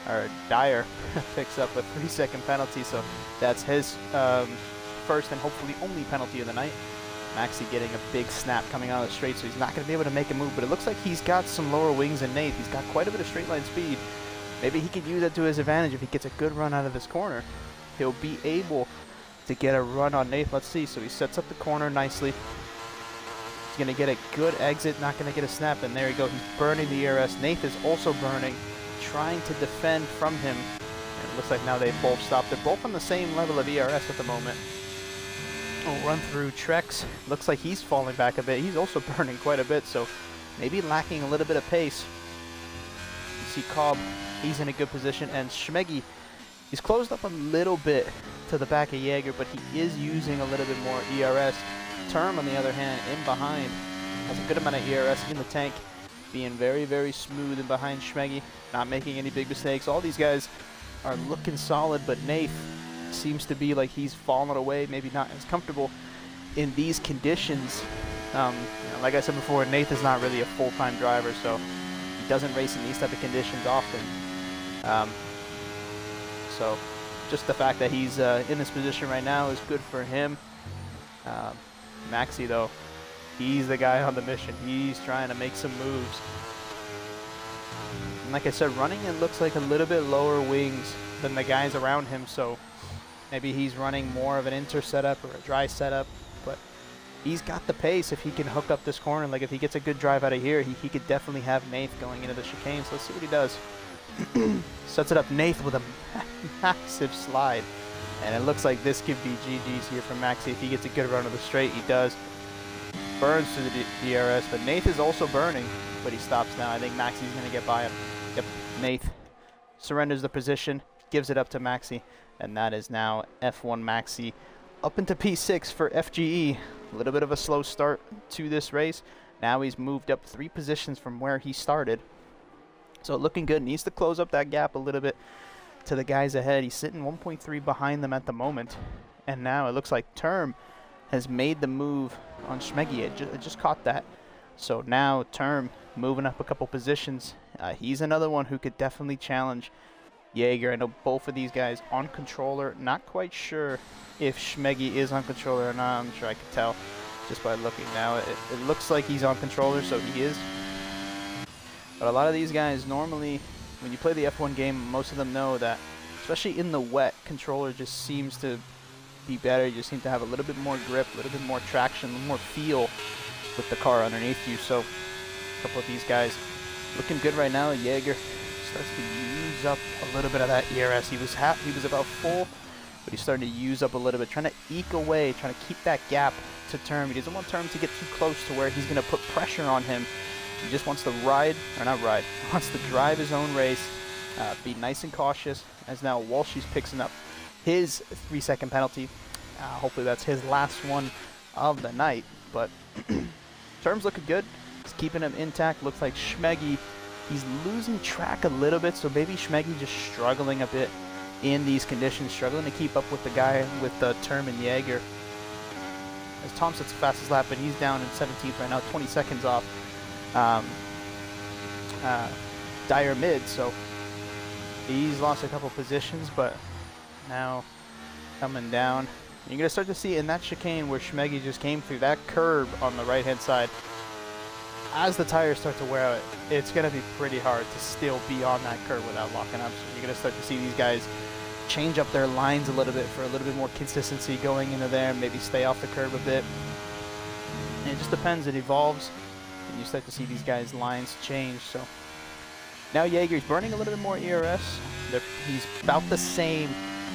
a 3-second penalty, so that's his first and hopefully only penalty of the night. Maxi getting a big snap coming out of the straight, so he's not going to be able to make a move, but it looks like he's got some lower wings than Nath. He's got quite a bit of straight line speed. Maybe he could use that to his advantage if he gets a good run out of this corner. He'll be able to get a run on Nath. Let's see. So he sets up the corner nicely. He's going to get a good exit, not going to get a snap, and there you go. He's burning the ERS. Nath is also burning, trying to defend from him. And it looks like now they both stopped. They're both on the same level of ERS at the moment. We'll run through Trex. Looks like he's falling back a bit. He's also burning quite a bit, so maybe lacking a little bit of pace. You see Cobb, he's in a good position, and Schmeggy, he's closed up a little bit to the back of Jaeger, but he is using a little bit more ERS. Term, on the other hand, in behind, has a good amount of ERS in the tank, being very smooth in behind Schmeggy, not making any big mistakes. All these guys are looking solid, but Nath seems to be like he's fallen away, maybe not as comfortable in these conditions. Like I said before, Nath is not really a full-time driver, so he doesn't race in these type of conditions often. So just the fact that he's in this position right now is good for him. Maxi, though, he's the guy on the mission. He's trying to make some moves. And like I said, running it looks like a little bit lower wings than the guys around him, so maybe he's running more of an inter setup or a dry setup, but he's got the pace if he can hook up this corner. Like if he gets a good drive out of here, he could definitely have Nath going into the chicane. So let's see what he does. Sets it up Nath with a massive slide. And it looks like this could be GG's here for Maxi. If he gets a good run of the straight, he does. Burns through the DRS, but Nath is also burning, but he stops now. I think Maxi's going to get by him. Yep, Nath surrenders the position, gives it up to Maxi. And that is now F1 Maxi up into P6 for FGE. A little bit of a slow start to this race. Now he's moved up 3 positions from where he started. So looking good. Needs to close up that gap a little bit to the guys ahead. He's sitting 1.3 behind them at the moment. And now it looks like Term has made the move on Schmeggy. I just caught that. So now Term moving up a couple positions. He's another one who could definitely challenge Jaeger. I know both of these guys on controller. Not quite sure if Schmeggy is on controller or not. I'm sure I could tell just by looking now. It looks like he's on controller, so he is. But a lot of these guys normally, when you play the F1 game, most of them know that, especially in the wet, controller just seems to be better. You just seem to have a little bit more grip, a little bit more traction, a little more feel with the car underneath you. So a couple of these guys looking good right now. Jaeger starts to use up a little bit of that ERS. He was about full, but he's starting to use up a little bit, trying to eke away, trying to keep that gap to Term. He doesn't want Term to get too close to where he's going to put pressure on him. He just wants to wants to drive his own race, be nice and cautious, as now Walshies picks up his 3-second penalty. Hopefully that's his last one of the night, but Term's looking good. He's keeping him intact. Looks like Schmeggy, he's losing track a little bit, so maybe Schmeggy just struggling a bit in these conditions, struggling to keep up with the guy with Term and Jaeger. As Tom sets the fastest lap, but he's down in 17th right now, 20 seconds off Dyer mid, so he's lost a couple positions, but now coming down. You're going to start to see in that chicane where Schmeggy just came through that curb on the right-hand side, as the tires start to wear out, it's going to be pretty hard to still be on that curb without locking up. So you're going to start to see these guys change up their lines a little bit for a little bit more consistency going into there, maybe stay off the curb a bit. And it just depends, it evolves, and you start to see these guys' lines change. So now Jaeger's burning a little bit more ERS. He's about the same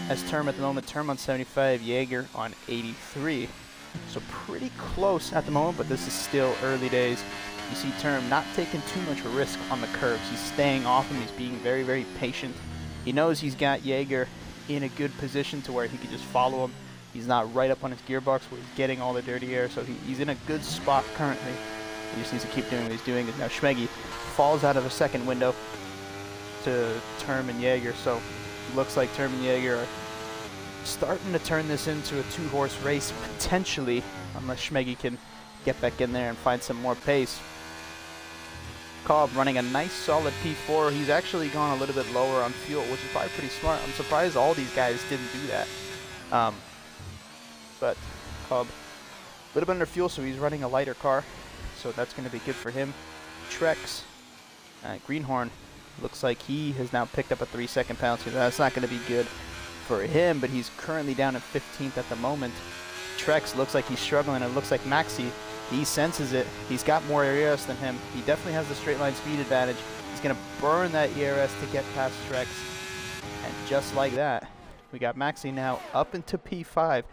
as Term at the moment. Term on 75, Jaeger on 83. So pretty close at the moment, but this is still early days. You see Term not taking too much risk on the curves. He's staying off him. He's being very, very patient. He knows he's got Jaeger in a good position to where he can just follow him. He's not right up on his gearbox where he's getting all the dirty air, so he's in a good spot currently. He just needs to keep doing what he's doing. Now Schmeggy falls out of the second window to Term and Jaeger, so looks like Term and Jaeger are starting to turn this into a 2-horse race potentially, unless Schmeggy can get back in there and find some more pace. Cobb running a nice solid P4. He's actually gone a little bit lower on fuel, which is probably pretty smart. I'm surprised all these guys didn't do that. But Cobb a little bit under fuel, so he's running a lighter car, so that's going to be good for him. Trex, Greenhorn, looks like he has now picked up a 3-second penalty. That's not going to be good for him, but he's currently down at 15th at the moment. Trex looks like he's struggling. It looks like Maxi, he senses it. He's got more ERS than him. He definitely has the straight line speed advantage. He's going to burn that ERS to get past Trex. And just like that, we got Maxi now up into P5,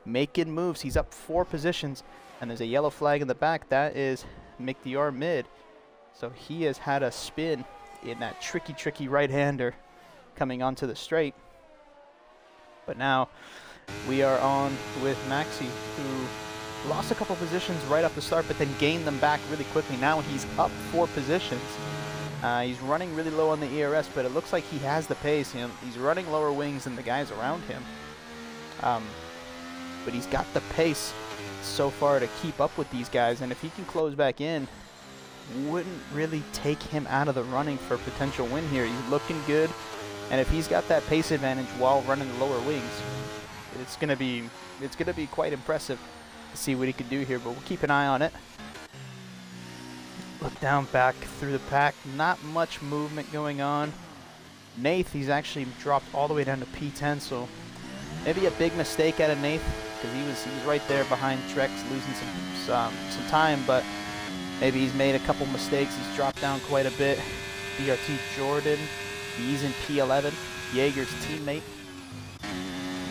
making moves. He's up 4 positions, and there's a yellow flag in the back. That is Mick Dior mid. So he has had a spin in that tricky right-hander coming onto the straight. But now we are on with Maxi, who lost a couple positions right off the start, but then gained them back really quickly. Now he's up 4 positions. He's running really low on the ERS, but it looks like he has the pace. You know, he's running lower wings than the guys around him. But he's got the pace so far to keep up with these guys, and if he can close back in, wouldn't really take him out of the running for a potential win here. He's looking good, and if he's got that pace advantage while running the lower wings, it's gonna be quite impressive to see what he can do here. But we'll keep an eye on it. Look down back through the pack, not much movement going on. Nath, he's actually dropped all the way down to P10, so maybe a big mistake out of Nath, because he was right there behind Trex, losing some time, but maybe he's made a couple mistakes. He's dropped down quite a bit. BRT Jordan, he's in P11. Jaeger's teammate.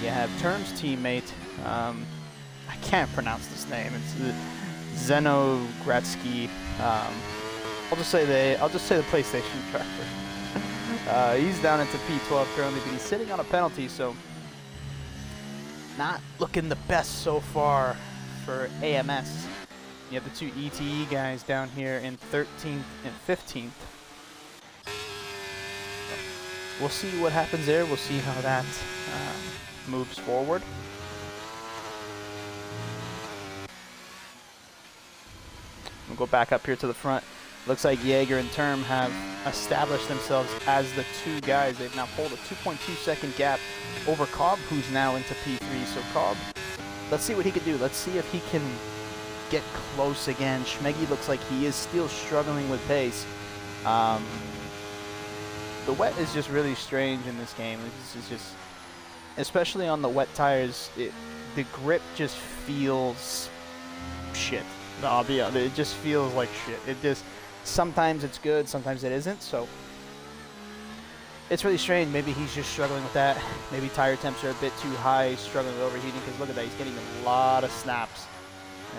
You have Term's teammate. I can't pronounce this name. It's Zenogradsky. I'll just say the PlayStation driver. He's down into P12 currently, but he's sitting on a penalty, so not looking the best so far for AMS. You have the 2 ETE guys down here in 13th and 15th. We'll see what happens there. We'll see how that moves forward. We'll go back up here to the front. Looks like Jaeger and Term have established themselves as the 2 guys. They've now pulled a 2.2 second gap over Cobb, who's now into P3. So Cobb, let's see what he can do. Let's see if he can get close again. Schmeggy looks like he is still struggling with pace. The wet is just really strange in this game. This is just, especially on the wet tires, the grip just feels shit. I'll be honest, it just feels like shit. It just, sometimes it's good, sometimes it isn't. So it's really strange. Maybe he's just struggling with that. Maybe tire temps are a bit too high, struggling with overheating, because look at that, he's getting a lot of snaps.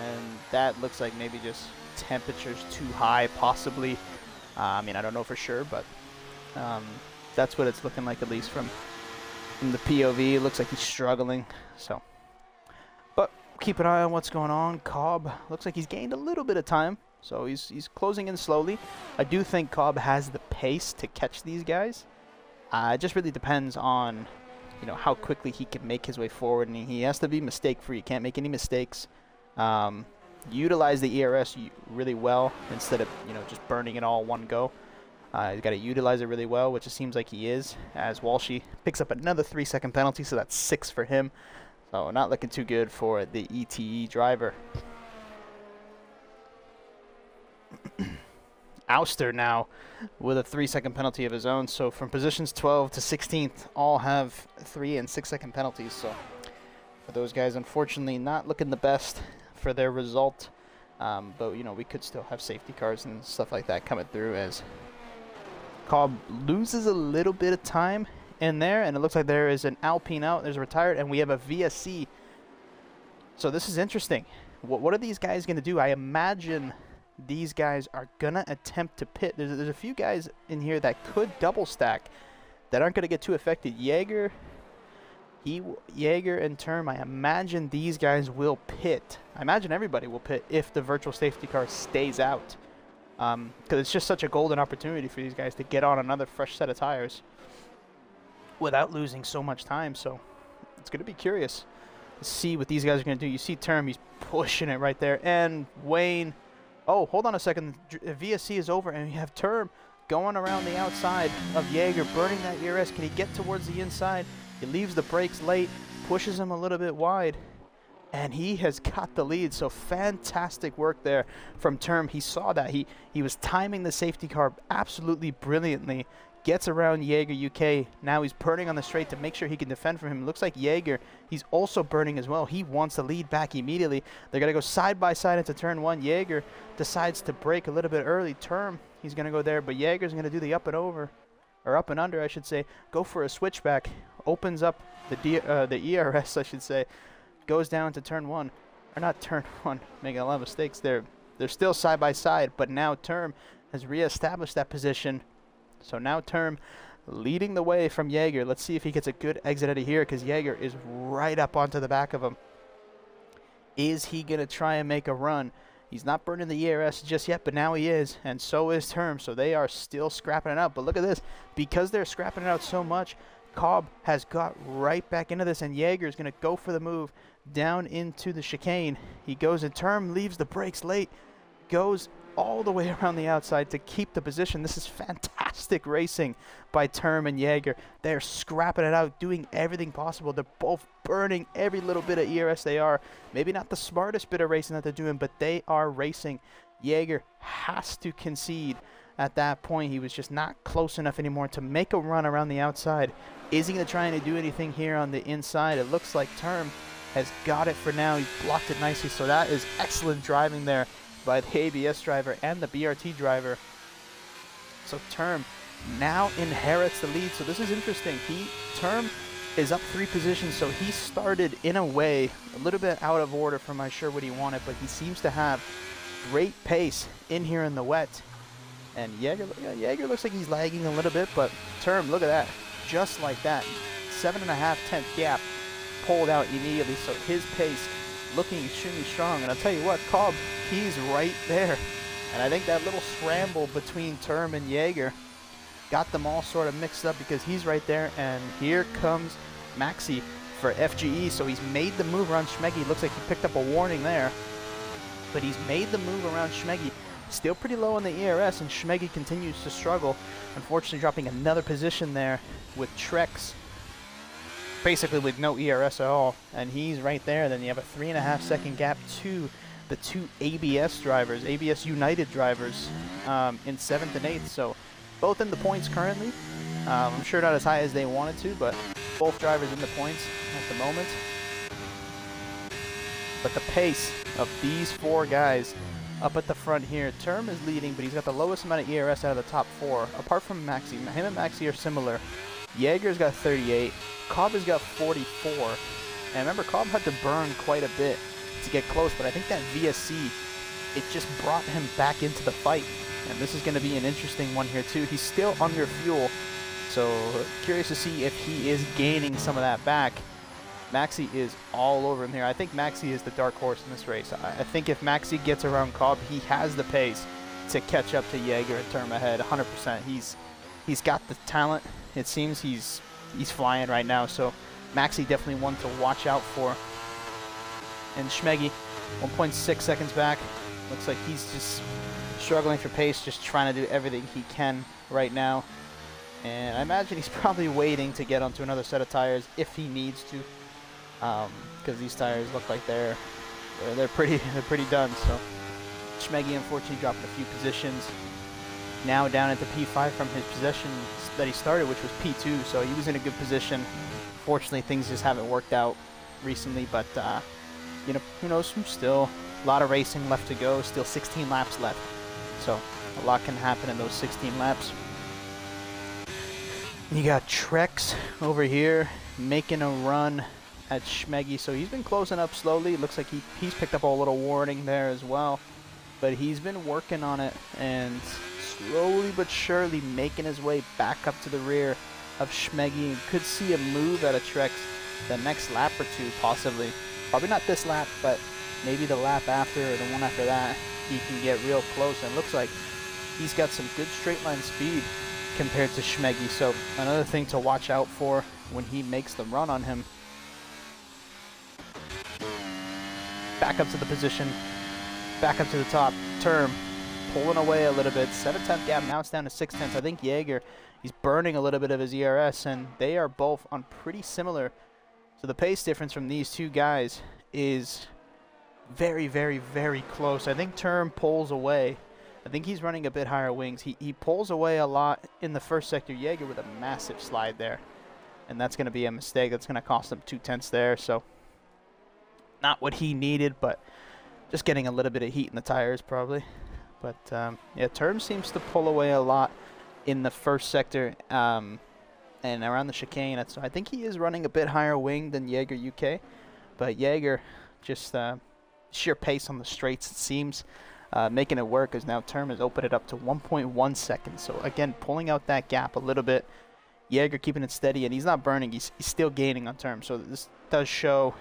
And that looks like maybe just temperatures too high, possibly. I mean, I don't know for sure, but that's what it's looking like, at least from the POV. It looks like he's struggling. So, but keep an eye on what's going on. Cobb looks like he's gained a little bit of time, so he's closing in slowly. I do think Cobb has the pace to catch these guys. It just really depends on, you know, how quickly he can make his way forward, and he has to be mistake-free. He can't make any mistakes. Utilize the ERS really well instead of, you know, just burning it all one go. He's got to utilize it really well, which it seems like he is, as Walshy picks up another 3-second penalty, so that's 6 for him. So not looking too good for the ETE driver. Ouster now with a 3-second penalty of his own. So from positions 12 to 16th, all have 3 and 6-second penalties. So for those guys, unfortunately, not looking the best for their result. But, you know, we could still have safety cars and stuff like that coming through, as Cobb loses a little bit of time in there, and it looks like there is an Alpine out. There's a retired, and we have a VSC. So this is interesting. What are these guys going to do? I imagine these guys are going to attempt to pit. There's a few guys in here that could double stack that aren't going to get too affected. Jaeger and Term, I imagine these guys will pit. I imagine everybody will pit if the virtual safety car stays out. Because it's just such a golden opportunity for these guys to get on another fresh set of tires without losing so much time. So it's going to be curious to see what these guys are going to do. You see Term, he's pushing it right there. And Wayne, oh, hold on a second. VSC is over, and we have Term going around the outside of Jaeger, burning that ERS. Can he get towards the inside? He leaves the brakes late, pushes him a little bit wide, and he has got the lead. So fantastic work there from Term. He saw that. He was timing the safety car absolutely brilliantly. Gets around Jaeger UK. Now he's burning on the straight to make sure he can defend from him. It looks like Jaeger, he's also burning as well. He wants the lead back immediately. They're going to go side by side into turn 1. Jaeger decides to brake a little bit early. Term, he's going to go there, but Jaeger's going to do the up and over, or up and under, I should say. Go for a switchback. Opens up the ERS, I should say. Goes down to turn 1. Or not turn 1. Making a lot of mistakes there. They're still side by side, but now Term has reestablished that position. So now Term leading the way from Jaeger. Let's see if he gets a good exit out of here, because Jaeger is right up onto the back of him. Is he going to try and make a run? He's not burning the ERS just yet, but now he is, and so is Term. So they are still scrapping it out. But look at this. Because they're scrapping it out so much, Cobb has got right back into this, and Jaeger is going to go for the move down into the chicane. He goes, and Term leaves the brakes late, goes all the way around the outside to keep the position. This is fantastic racing by Term and Jaeger. They're scrapping it out, doing everything possible. They're both burning every little bit of ERS they are. Maybe not the smartest bit of racing that they're doing, but they are racing. Jaeger has to concede. At that point, he was just not close enough anymore to make a run around the outside. Is he going to try and do anything here on the inside? It looks like Term has got it for now. He blocked it nicely, so that is excellent driving there by the ABS driver and the BRT driver. So Term now inherits the lead. So this is interesting. Term is up 3 positions, so he started in a way a little bit out of order from sure what he wanted, but he seems to have great pace in here in the wet. And Jaeger looks like he's lagging a little bit, but Term, look at that. Just like that, 7.5 gap pulled out immediately, so his pace looking extremely strong. And I'll tell you what, Cobb, he's right there. And I think that little scramble between Term and Jaeger got them all sort of mixed up, because he's right there, and here comes Maxi for FGE. So he's made the move around Schmeggy. Looks like he picked up a warning there, but he's made the move around Schmeggy. Still pretty low on the ERS, and Schmeggy continues to struggle. Unfortunately, dropping another position there with Trex, basically with no ERS at all, and he's right there. Then you have a 3.5 second gap to the 2 ABS drivers, ABS United drivers, in 7th and 8th. So both in the points currently. I'm sure not as high as they wanted to, but both drivers in the points at the moment. But the pace of these 4 guys up at the front here. Term is leading, but he's got the lowest amount of ERS out of the top 4, apart from Maxi. Him and Maxi are similar. Jaeger's got 38. Cobb has got 44. And remember, Cobb had to burn quite a bit to get close, but I think that VSC, it just brought him back into the fight. And this is going to be an interesting one here too. He's still under fuel, so curious to see if he is gaining some of that back. Maxi is all over him here. I think Maxi is the dark horse in this race. I think if Maxi gets around Cobb, he has the pace to catch up to Jaeger and Term ahead 100%. He's got the talent. It seems he's flying right now, so Maxi definitely one to watch out for. And Schmeggy, 1.6 seconds back. Looks like he's just struggling for pace, just trying to do everything he can right now. And I imagine he's probably waiting to get onto another set of tires if he needs to, because these tires look like they're pretty done. So Schmeggy unfortunately dropping a few positions. Now down at the P5 from his position that he started, which was P2. So he was in a good position. Fortunately, things just haven't worked out recently, but you know, who knows? Still a lot of racing left to go. Still 16 laps left. So a lot can happen in those 16 laps. You got Trex over here making a run at Schmeggy. So he's been closing up slowly. Looks like he's picked up a little warning there as well. But he's been working on it and slowly but surely making his way back up to the rear of Schmeggy. Could see a move out of Trex the next lap or two possibly. Probably not this lap, but maybe the lap after or the one after that. He can get real close, and it looks like he's got some good straight line speed compared to Schmeggy. So another thing to watch out for when he makes the run on him. Back up to the position, back up to the top. Term pulling away a little bit. 7/10 gap, now it's down to 6/10. I think Jaeger, he's burning a little bit of his ERS, and they are both on pretty similar. So the pace difference from these two guys is very, very, very close. I think Term pulls away. I think he's running a bit higher wings. He pulls away a lot in the first sector. Jaeger with a massive slide there. And that's going to be a mistake. That's going to cost him 2/10 there. So not what he needed, but just getting a little bit of heat in the tires probably. But yeah, Term seems to pull away a lot in the first sector and around the chicane. So I think he is running a bit higher wing than Jaeger UK. But Jaeger just sheer pace on the straights, it seems, making it work, as now Term has opened it up to 1.1 seconds. So again, pulling out that gap a little bit. Jaeger keeping it steady, and he's not burning. He's still gaining on Term. So this does show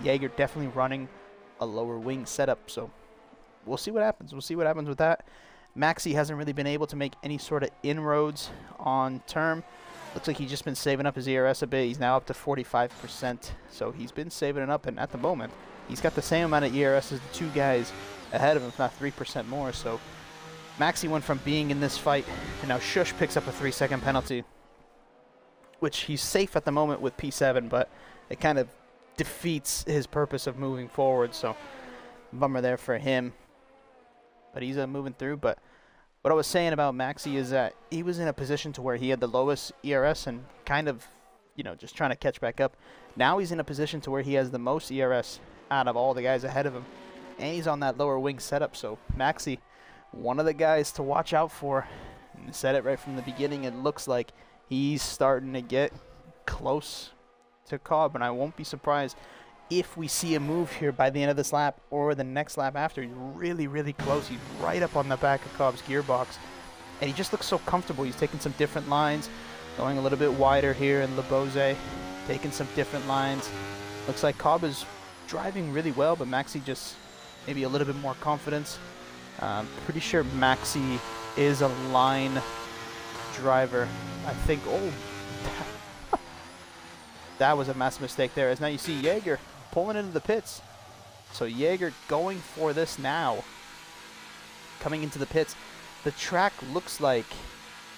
Jaeger definitely running a lower wing setup. So we'll see what happens. We'll see what happens with that. Maxi hasn't really been able to make any sort of inroads on Term. Looks like he's just been saving up his ERS a bit. He's now up to 45%. So he's been saving it up, and at the moment, he's got the same amount of ERS as the two guys ahead of him, if not 3% more. So Maxi went from being in this fight, and now Shush picks up a 3-second penalty, which he's safe at the moment with P7, but it kind of defeats his purpose of moving forward. So bummer there for him. But he's moving through. But what I was saying about Maxi is that he was in a position to where he had the lowest ERS and kind of, you know, just trying to catch back up. Now he's in a position to where he has the most ERS out of all the guys ahead of him, and he's on that lower wing setup. So Maxi, one of the guys to watch out for. And I said it right from the beginning. It looks like he's starting to get close to Cobb, and I won't be surprised if we see a move here by the end of this lap or the next lap after. He's really, really close. He's right up on the back of Cobb's gearbox, and he just looks so comfortable. He's taking some different lines, going a little bit wider here in Le Bose, taking some different lines. Looks like Cobb is driving really well, but Maxi just maybe a little bit more confidence. Pretty sure Maxi is a line driver. I think, oh, that was a massive mistake there. As now you see Jaeger pulling into the pits. So Jaeger going for this now. Coming into the pits. The track looks like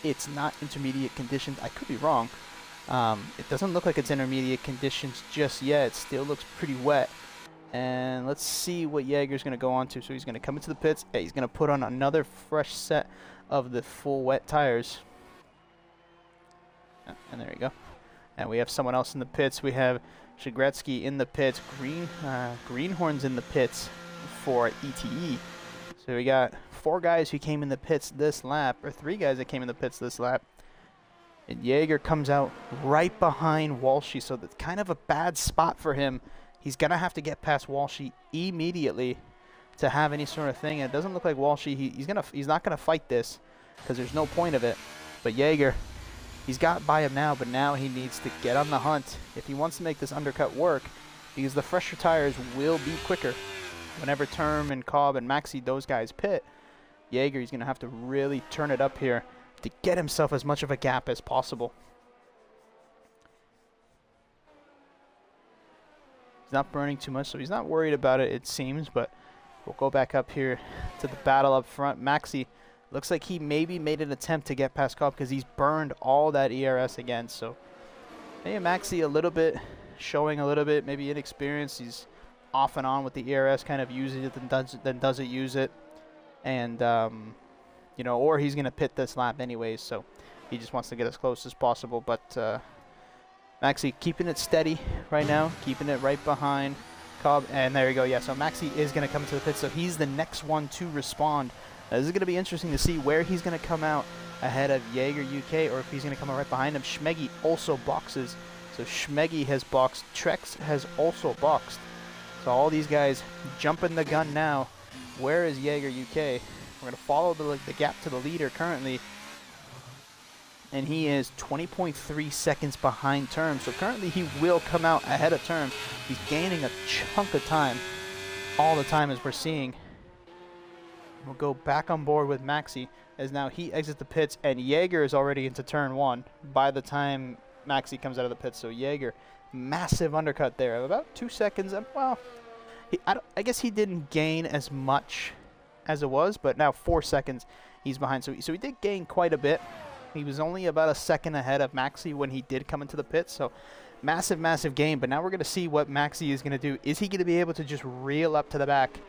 it's not intermediate conditions. I could be wrong. It doesn't look like it's intermediate conditions just yet. It still looks pretty wet. And let's see what Jaeger's going to go on to. So he's going to come into the pits. Hey, he's going to put on another fresh set of the full wet tires. And there you go. And we have someone else in the pits. We have Shigretsky in the pits. Greenhorn's in the pits for ETE. So So we got 4 guys who came in the pits this lap, or 3 guys that came in the pits this lap. And Jaeger comes out right behind Walshy, so that's kind of a bad spot for him. He's going to have to get past Walshy immediately to have any sort of thing. And it doesn't look like Walshy, he's not going to fight this because there's no point of it. But Jaeger, he's got by him now, but now he needs to get on the hunt if he wants to make this undercut work, because the fresher tires will be quicker. Whenever Term and Cobb and Maxi, those guys pit, Jaeger, he's going to have to really turn it up here to get himself as much of a gap as possible. He's not burning too much, so he's not worried about it, it seems, but we'll go back up here to the battle up front. Maxi looks like he maybe made an attempt to get past Cobb because he's burned all that ERS again, so maybe Maxi a little bit, showing a little bit, maybe inexperienced. He's off and on with the ERS, kind of uses it, then doesn't use it. And, you know, or he's going to pit this lap anyways, so he just wants to get as close as possible. But Maxi keeping it steady right now, keeping it right behind Cobb. And there you go. Yeah, so Maxi is going to come to the pit, so he's the next one to respond. This is going to be interesting to see where he's going to come out ahead of Jaeger UK, or if he's going to come out right behind him. Schmeggy also boxes, so Schmeggy has boxed. Trex has also boxed. So all these guys jumping the gun now. Where is Jaeger UK? We're going to follow the gap to the leader currently. And he is 20.3 seconds behind Term. So currently he will come out ahead of Term. He's gaining a chunk of time all the time, as we're seeing. We'll go back on board with Maxi as now he exits the pits, and Jaeger is already into turn 1 by the time Maxi comes out of the pits. So Jaeger, massive undercut there, about 2 seconds. Well, I guess he didn't gain as much as it was, but now 4 seconds he's behind. So he did gain quite a bit. He was only about a second ahead of Maxi when he did come into the pits. So massive, massive gain. But now we're going to see what Maxi is going to do. Is he going to be able to just reel up to the back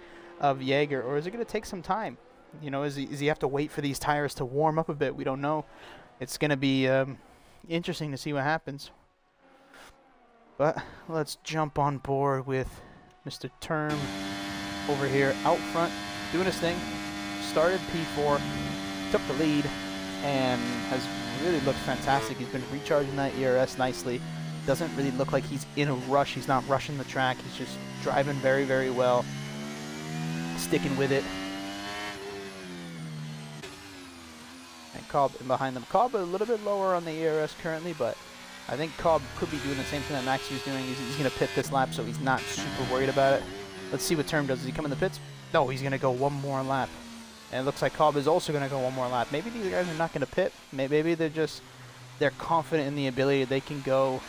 of Jaeger, or is it going to take some time? You know, is he have to wait for these tires to warm up a bit? We don't know. It's going to be interesting to see what happens. But let's jump on board with Mr. Term over here out front, doing his thing. Started P4, took the lead, and has really looked fantastic. He's been recharging that ERS nicely. Doesn't really look like he's in a rush. He's not rushing the track. He's just driving very, very well, sticking with it. And Cobb in behind them. Cobb a little bit lower on the ERS currently, but I think Cobb could be doing the same thing that Maxi is doing. He's going to pit this lap, so he's not super worried about it. Let's see what Term does. Does he come in the pits? No, he's going to go one more lap. And it looks like Cobb is also going to go one more lap. Maybe these guys are not going to pit. Maybe they're confident in the ability they can go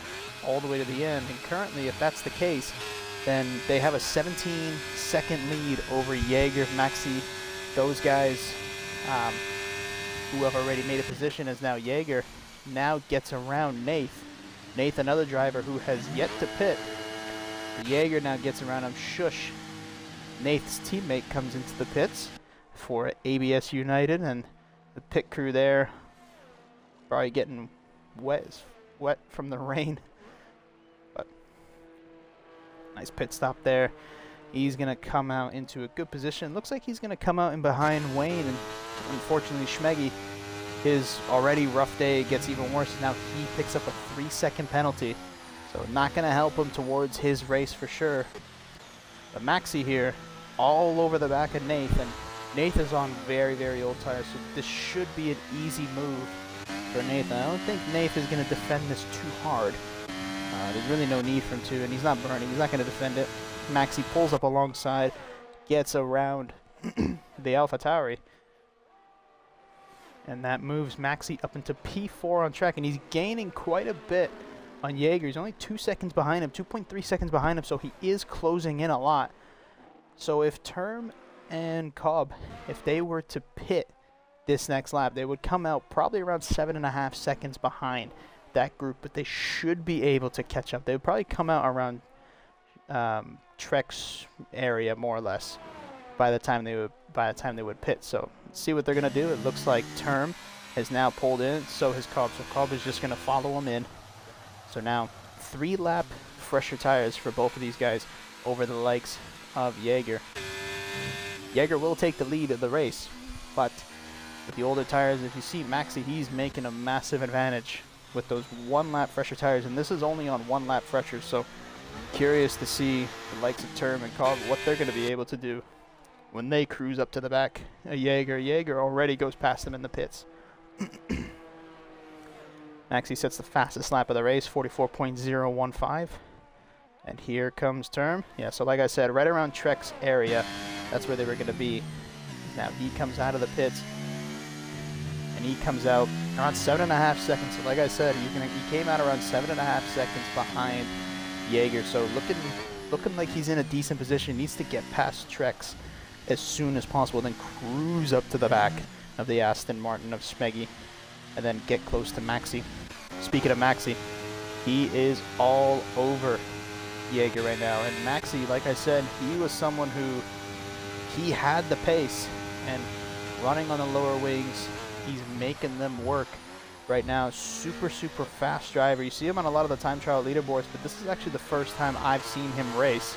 all the way to the end. And currently, if that's the case, then they have a 17-second lead over Jaeger, Maxi, those guys who have already made a position, as now Jaeger now gets around Nath. Nath, another driver who has yet to pit. Jaeger now gets around him. Shush. Nath's teammate comes into the pits for ABS United, and the pit crew there probably getting wet from the rain. But nice pit stop there. He's going to come out into a good position. Looks like he's going to come out in behind Wayne, and unfortunately Schmeggy, his already rough day gets even worse. Now he picks up a 3-second penalty, so not going to help him towards his race for sure. But Maxi here, all over the back of Nath, and Nath is on very, very old tires, so this should be an easy move for Nathan. I don't think Nath is going to defend this too hard. There's really no need for him to, and he's not burning. He's not going to defend it. Maxi pulls up alongside, gets around the AlphaTauri, and that moves Maxi up into P4 on track, and he's gaining quite a bit on Jaeger. He's only 2 seconds behind him, 2.3 seconds behind him, so he is closing in a lot. So if Term and Cobb, if they were to pit this next lap, they would come out probably around 7.5 seconds behind that group, but they should be able to catch up. They would probably come out around Trek's area, more or less, by the time they would pit. So let's see what they're gonna do. It looks like Term has now pulled in, so has Cobb. So Cobb is just gonna follow him in. So now 3-lap fresher tires for both of these guys over the likes of Jaeger. Jaeger will take the lead of the race, but with the older tires, if you see Maxi, he's making a massive advantage with those 1 lap fresher tires, and this is only on 1 lap fresher, so curious to see the likes of Term and Cobb, what they're going to be able to do when they cruise up to the back. Jaeger already goes past them in the pits. Maxi sets the fastest lap of the race, 44.015. And here comes Term. Yeah, so like I said, right around Trek's area, that's where they were going to be. Now he comes out of the pits, and he comes out around 7.5 seconds. So like I said, he came out around 7.5 seconds behind Jaeger. So looking like he's in a decent position. Needs to get past Trex as soon as possible, then cruise up to the back of the Aston Martin of Smeggy, and then get close to Maxi. Speaking of Maxi, he is all over Jaeger right now. And Maxi, like I said, he was someone who he had the pace, and running on the lower wings, he's making them work right now. Super fast driver. You see him on a lot of the time trial leaderboards, but this is actually the first time I've seen him race.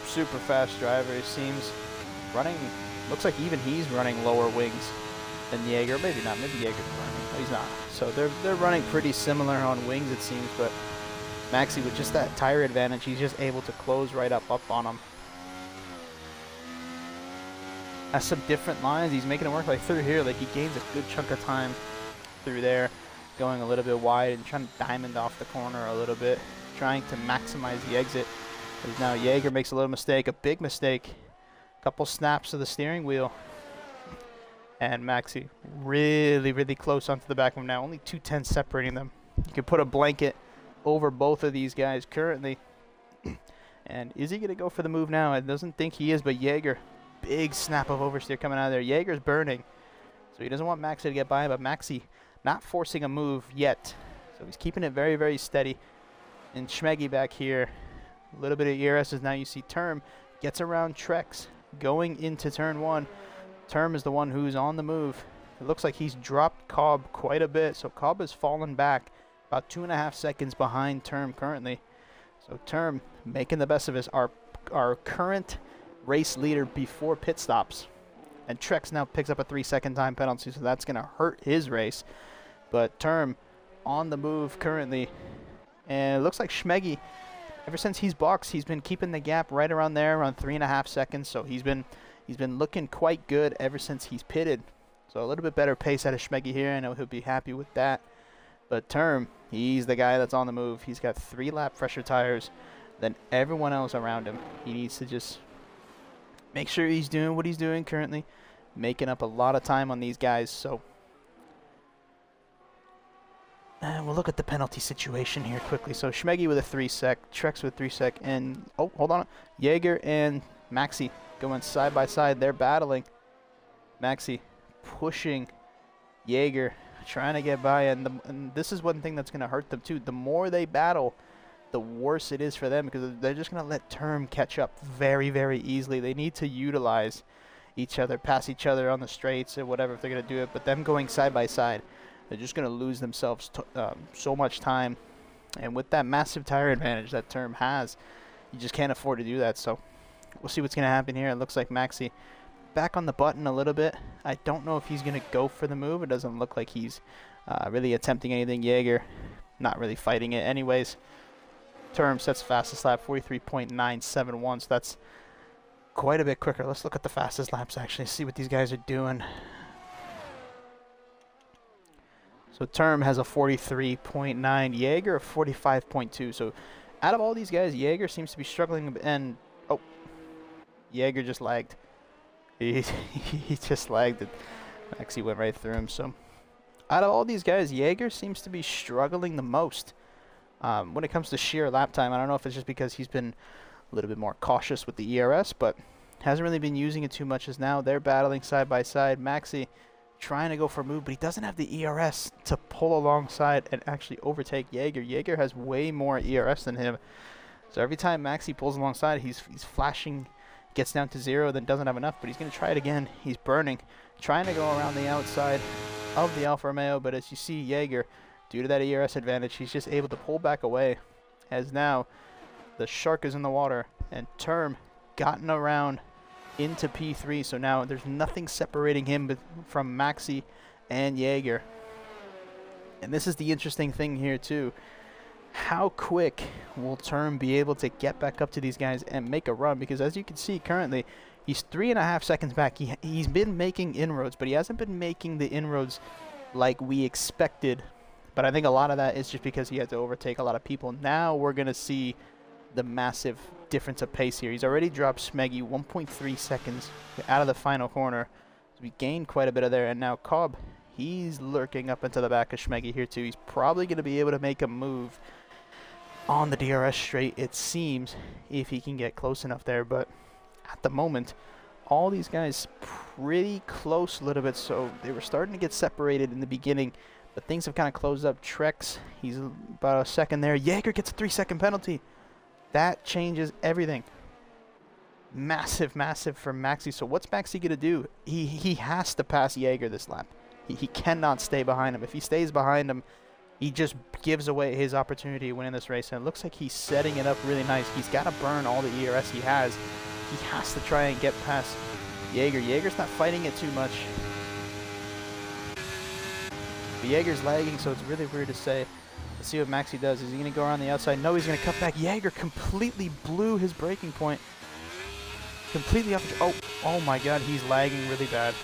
Super fast driver. He seems running, looks like even he's running lower wings than Jaeger. Maybe not, maybe Jaeger's running. No, he's not. So they're running pretty similar on wings, it seems, but Maxi, with just that tire advantage, he's just able to close right up on him. Has some different lines. He's making it work like through here. Like he gains a good chunk of time through there, going a little bit wide and trying to diamond off the corner a little bit, trying to maximize the exit. But now Jaeger makes a little mistake, a big mistake. A couple snaps of the steering wheel. And Maxi really close onto the back of him now. Only 2/10 separating them. You can put a blanket over both of these guys currently. And is he going to go for the move now? I doesn't think he is, but Jaeger, big snap of oversteer coming out of there. Jaeger's burning, so he doesn't want Maxi to get by, but Maxi not forcing a move yet. So he's keeping it very steady. And Schmeggy back here, a little bit of ERSs. Now you see Term gets around Trex going into turn 1. Term is the one who's on the move. It looks like he's dropped Cobb quite a bit, so Cobb has fallen back about 2.5 seconds behind Term currently. So Term making the best of his, our current race leader before pit stops. And Trex now picks up a 3-second time penalty, so that's going to hurt his race. But Term on the move currently. And it looks like Schmeggy, ever since he's boxed, he's been keeping the gap right around there, around 3.5 seconds. So he's been looking quite good ever since he's pitted. So a little bit better pace out of Schmeggy here. I know he'll be happy with that. But Term, he's the guy that's on the move. He's got 3 lap fresher tires than everyone else around him. He needs to just make sure he's doing what he's doing currently, making up a lot of time on these guys. So we'll look at the penalty situation here quickly. So Schmeggy with a 3-sec, Trex with 3-sec, and oh, hold on, Jaeger and Maxi going side by side. They're battling. Maxi pushing Jaeger, trying to get by, and this is one thing that's going to hurt them too. The more they battle, the worse it is for them, because they're just going to let Term catch up very easily. They need to utilize each other, pass each other on the straights or whatever if they're going to do it. But them going side by side, they're just going to lose themselves so much time. And with that massive tire advantage that Term has, you just can't afford to do that. So we'll see what's going to happen here. It looks like Maxi back on the button a little bit. I don't know if he's going to go for the move. It doesn't look like he's really attempting anything. Jaeger not really fighting it anyways. Term sets fastest lap, 43.971, so that's quite a bit quicker. Let's look at the fastest laps actually, see what these guys are doing. So Term has a 43.9, Jaeger a 45.2. So out of all these guys, Jaeger seems to be struggling a bit, and oh, Jaeger just lagged. He just lagged it. Actually went right through him. So out of all these guys, Jaeger seems to be struggling the most. When it comes to sheer lap time, I don't know if it's just because he's been a little bit more cautious with the ERS, but hasn't really been using it too much as now they're battling side by side. Maxi trying to go for a move, but he doesn't have the ERS to pull alongside and actually overtake Jaeger. Jaeger has way more ERS than him. So every time Maxi pulls alongside, he's flashing, gets down to 0, then doesn't have enough, but he's going to try it again. He's burning, trying to go around the outside of the Alfa Romeo, but as you see, Jaeger, due to that ERS advantage, he's just able to pull back away, as now the shark is in the water, and Term gotten around into P3. So now there's nothing separating him from Maxi and Jaeger. And this is the interesting thing here too. How quick will Term be able to get back up to these guys and make a run? Because as you can see currently, he's 3.5 seconds back. He's been making inroads, but he hasn't been making the inroads like we expected. But I think a lot of that is just because he had to overtake a lot of people. Now we're going to see the massive difference of pace here. He's already dropped Smeggy 1.3 seconds out of the final corner. So we gained quite a bit of there. And now Cobb, he's lurking up into the back of Smeggy here too. He's probably going to be able to make a move on the DRS straight, it seems, if he can get close enough there. But at the moment, all these guys pretty close a little bit. So they were starting to get separated in the beginning, but things have kind of closed up. Trex, he's about a second there. Jaeger gets a 3-second penalty. That changes everything. Massive, massive for Maxi. So what's Maxi going to do? He has to pass Jaeger this lap. He cannot stay behind him. If he stays behind him, he just gives away his opportunity to win in this race. And it looks like he's setting it up really nice. He's got to burn all the ERS he has. He has to try and get past Jaeger. Jaeger's not fighting it too much. But Jaeger's lagging, so it's really weird to say. Let's see what Maxi does. Is he going to go around the outside? No, he's going to cut back. Jaeger completely blew his braking point. Completely off. Oh my god, he's lagging really bad.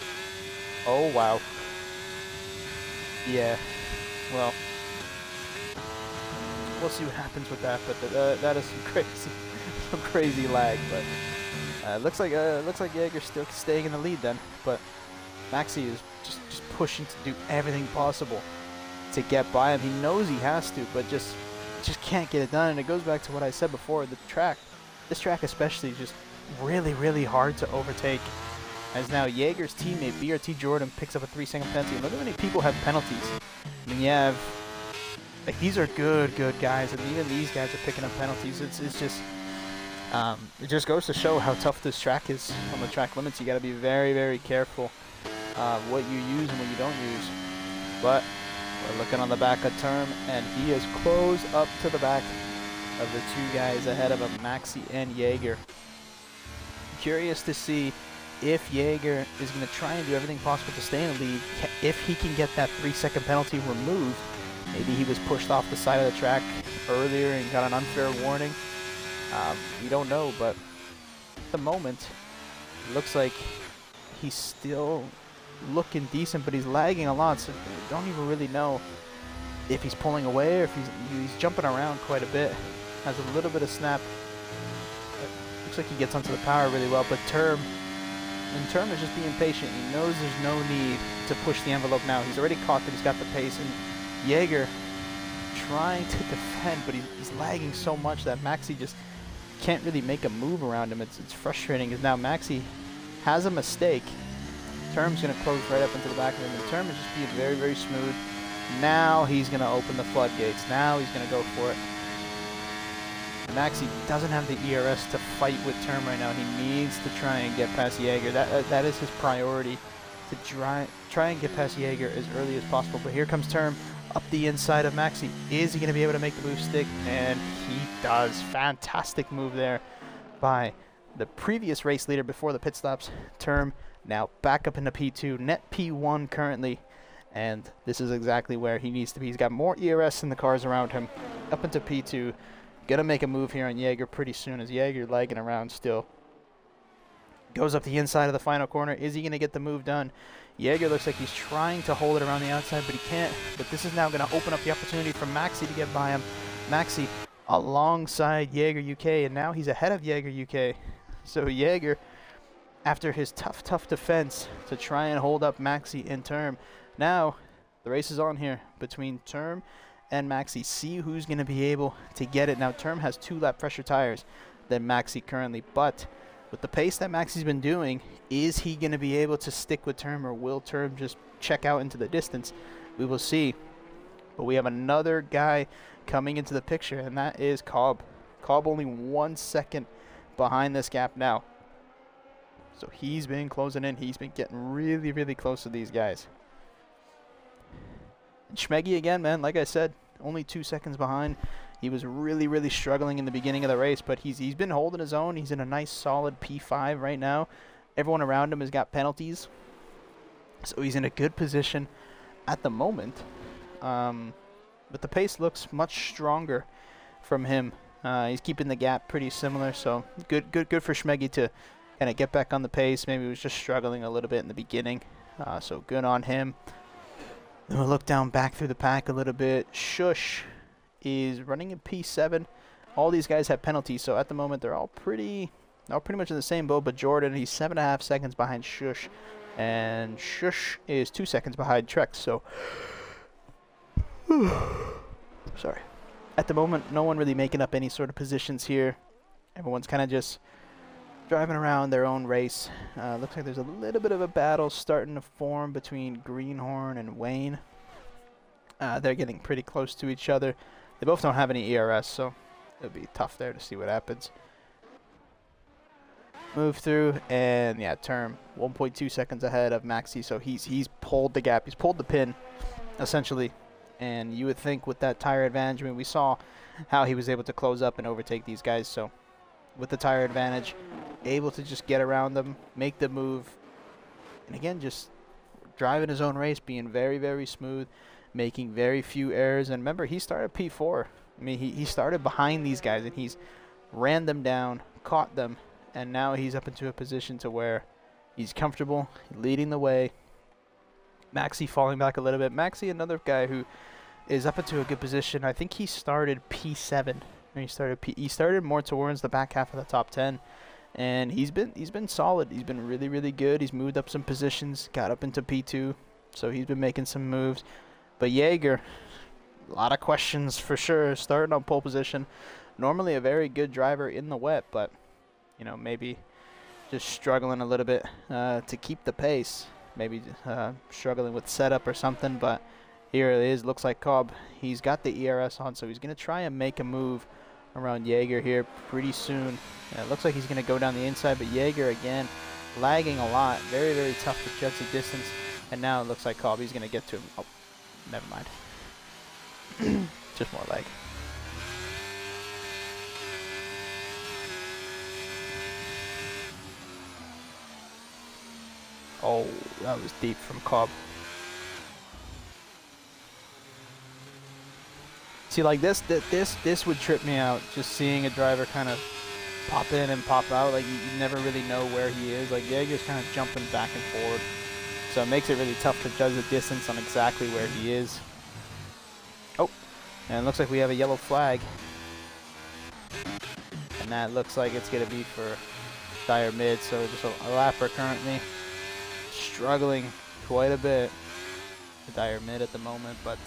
Oh, wow. Yeah, well, we'll see what happens with that, but that is some crazy lag. But looks like Jaeger's still staying in the lead then. But Maxi is just pushing to do everything possible to get by him. He knows he has to, but just can't get it done. And it goes back to what I said before. This track especially, is just really hard to overtake. As now Jaeger's teammate BRT Jordan picks up a 3-second penalty. And look at how many people have penalties. I mean, you have, like, these are good guys, and even these guys are picking up penalties. It's just it just goes to show how tough this track is on the track limits. You got to be very careful what you use and what you don't use. But we're looking on the back of Term, and he is close up to the back of the two guys ahead of him, Maxi and Jaeger. Curious to see if Jaeger is going to try and do everything possible to stay in the lead. If he can get that 3-second penalty removed. Maybe he was pushed off the side of the track earlier and got an unfair warning. We don't know, but at the moment, it looks like he's still looking decent, but he's lagging a lot, so I don't even really know if he's pulling away or if he's jumping around quite a bit. Has a little bit of snap. Looks like he gets onto the power really well, but Term is just being patient. He knows there's no need to push the envelope now. He's already caught that he's got the pace, and Jaeger trying to defend, but he's lagging so much that Maxi just can't really make a move around him. It's frustrating, because now Maxi has a mistake. Term's going to close right up into the back of him, and Term is just being very smooth. Now he's going to open the floodgates. Now he's going to go for it. And Maxi doesn't have the ERS to fight with Term right now. He needs to try and get past Jaeger. That is his priority, to try and get past Jaeger as early as possible. But here comes Term up the inside of Maxi. Is he going to be able to make the move stick? And he does. Fantastic move there by the previous race leader before the pit stops. Term now back up into P2, net P1 currently. And this is exactly where he needs to be. He's got more ERS in the cars around him. Up into P2. Gonna make a move here on Jaeger pretty soon, as Jaeger lagging around still. Goes up the inside of the final corner. Is he gonna get the move done? Jaeger looks like he's trying to hold it around the outside, but he can't. But this is now gonna open up the opportunity for Maxi to get by him. Maxi alongside Jaeger UK, and now he's ahead of Jaeger UK. So Jaeger, after his tough defense to try and hold up Maxi in Term, now the race is on here between Term and Maxi. See who's going to be able to get it. Now Term has 2-lap fresher tires than Maxi currently, but with the pace that Maxi's been doing, is he going to be able to stick with Term, or will Term just check out into the distance? We will see. But we have another guy coming into the picture, and that is Cobb. Cobb only 1 second behind this gap now. So he's been closing in. He's been getting really close to these guys. And Schmeggy again, man, like I said, only 2 seconds behind. He was really struggling in the beginning of the race, but he's been holding his own. He's in a nice solid P5 right now. Everyone around him has got penalties, so he's in a good position at the moment. But the pace looks much stronger from him. He's keeping the gap pretty similar, so good for Schmeggy to kind of get back on the pace. Maybe he was just struggling a little bit in the beginning, so good on him. Then we'll look down back through the pack a little bit. Shush is running in P7. All these guys have penalties, so at the moment they're all pretty much in the same boat. But Jordan, he's 7.5 seconds behind Shush, and Shush is 2 seconds behind Trek. So, sorry. At the moment, no one really making up any sort of positions here. Everyone's kind of just driving around their own race. Looks like there's a little bit of a battle starting to form between Greenhorn and Wayne. They're getting pretty close to each other. They both don't have any ERS, so it'll be tough there to see what happens. Move through, and yeah, Term 1.2 seconds ahead of Maxi, so he's pulled the gap. He's pulled the pin, essentially. And you would think with that tire advantage, I mean, we saw how he was able to close up and overtake these guys. So with the tire advantage, able to just get around them, make the move. And again, just driving his own race, being very, very smooth, making very few errors. And remember, he started P4. I mean, he started behind these guys, and he's ran them down, caught them. And now he's up into a position to where he's comfortable, leading the way. Maxi falling back a little bit. Maxi, another guy who is up into a good position. I think he started P7. He started more towards the back half of the top 10, and he's been solid. He's been really, really good. He's moved up some positions, got up into P2, so he's been making some moves. But Jaeger, a lot of questions for sure. Starting on pole position, normally a very good driver in the wet, but you know, maybe just struggling a little bit to keep the pace. Maybe struggling with setup or something, but here it is. Looks like Cobb, he's got the ERS on, so he's going to try and make a move around Jaeger here pretty soon. It looks like he's going to go down the inside, but Jaeger, again, lagging a lot. Very, very tough to judge the distance, and now it looks like Cobb, he's going to get to him. Oh, never mind. Just more lag. Oh, that was deep from Cobb. See, like this would trip me out. Just seeing a driver kind of pop in and pop out. Like you never really know where he is. Like Jaeger's kind of jumping back and forward, so it makes it really tough to judge the distance on exactly where he is. Oh, and it looks like we have a yellow flag, and that looks like it's gonna be for Dyer mid. So just a lapper currently. Struggling quite a bit with Dyer mid at the moment, but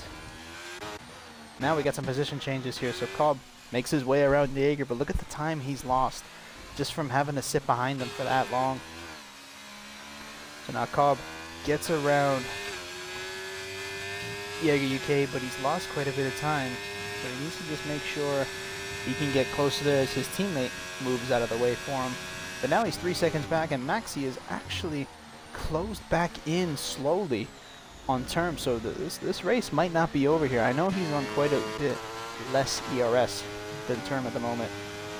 now we got some position changes here. So Cobb makes his way around Jaeger, but look at the time he's lost just from having to sit behind them for that long. So now Cobb gets around Jaeger UK, but he's lost quite a bit of time. So he needs to just make sure he can get closer there as his teammate moves out of the way for him. But now he's 3 seconds back, and Maxi is actually closed back in slowly on Term, so this race might not be over here. I know he's on quite a bit less ERS than Term at the moment,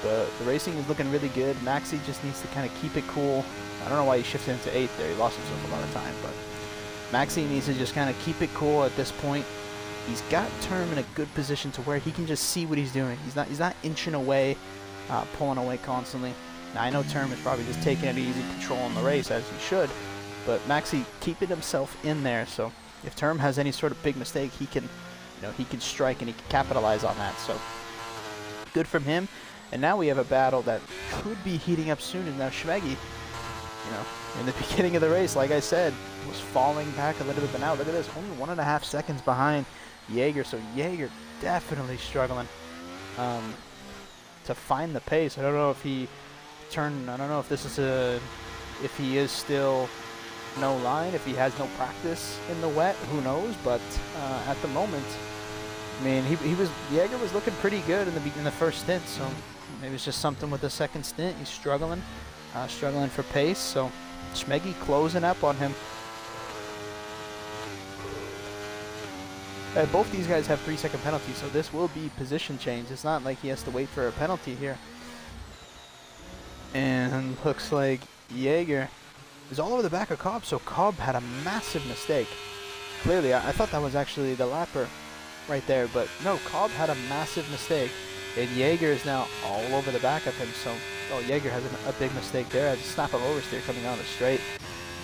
but the racing is looking really good. Maxi just needs to kind of keep it cool. I don't know why he shifted into 8th there. He lost himself a lot of time, but Maxi needs to just kind of keep it cool at this point. He's got Term in a good position to where he can just see what he's doing. He's not inching away, pulling away constantly. Now I know Term is probably just taking it easy, controlling the race as he should, but Maxi keeping himself in there, so if Term has any sort of big mistake, he can, he can strike and he can capitalize on that. So good from him. And now we have a battle that could be heating up soon. And now Schmeggy, in the beginning of the race, like I said, was falling back a little bit, but now look at this, only 1.5 seconds behind Jaeger. So Jaeger definitely struggling to find the pace. I don't know if he turned. I don't know if this is if he is still no line, if he has no practice in the wet, who knows? But at the moment, I mean, Jaeger was looking pretty good in the first stint, so maybe it's just something with the second stint. He's struggling for pace, so Schmeggy closing up on him. Both these guys have 3-second penalties, so this will be position change. It's not like he has to wait for a penalty here. And looks like Jaeger is all over the back of Cobb, so Cobb had a massive mistake. Clearly, I thought that was actually the lapper right there, but no, Cobb had a massive mistake, and Jaeger is now all over the back of him, so, oh, Jaeger has a big mistake there. I just snap him oversteer coming on the straight,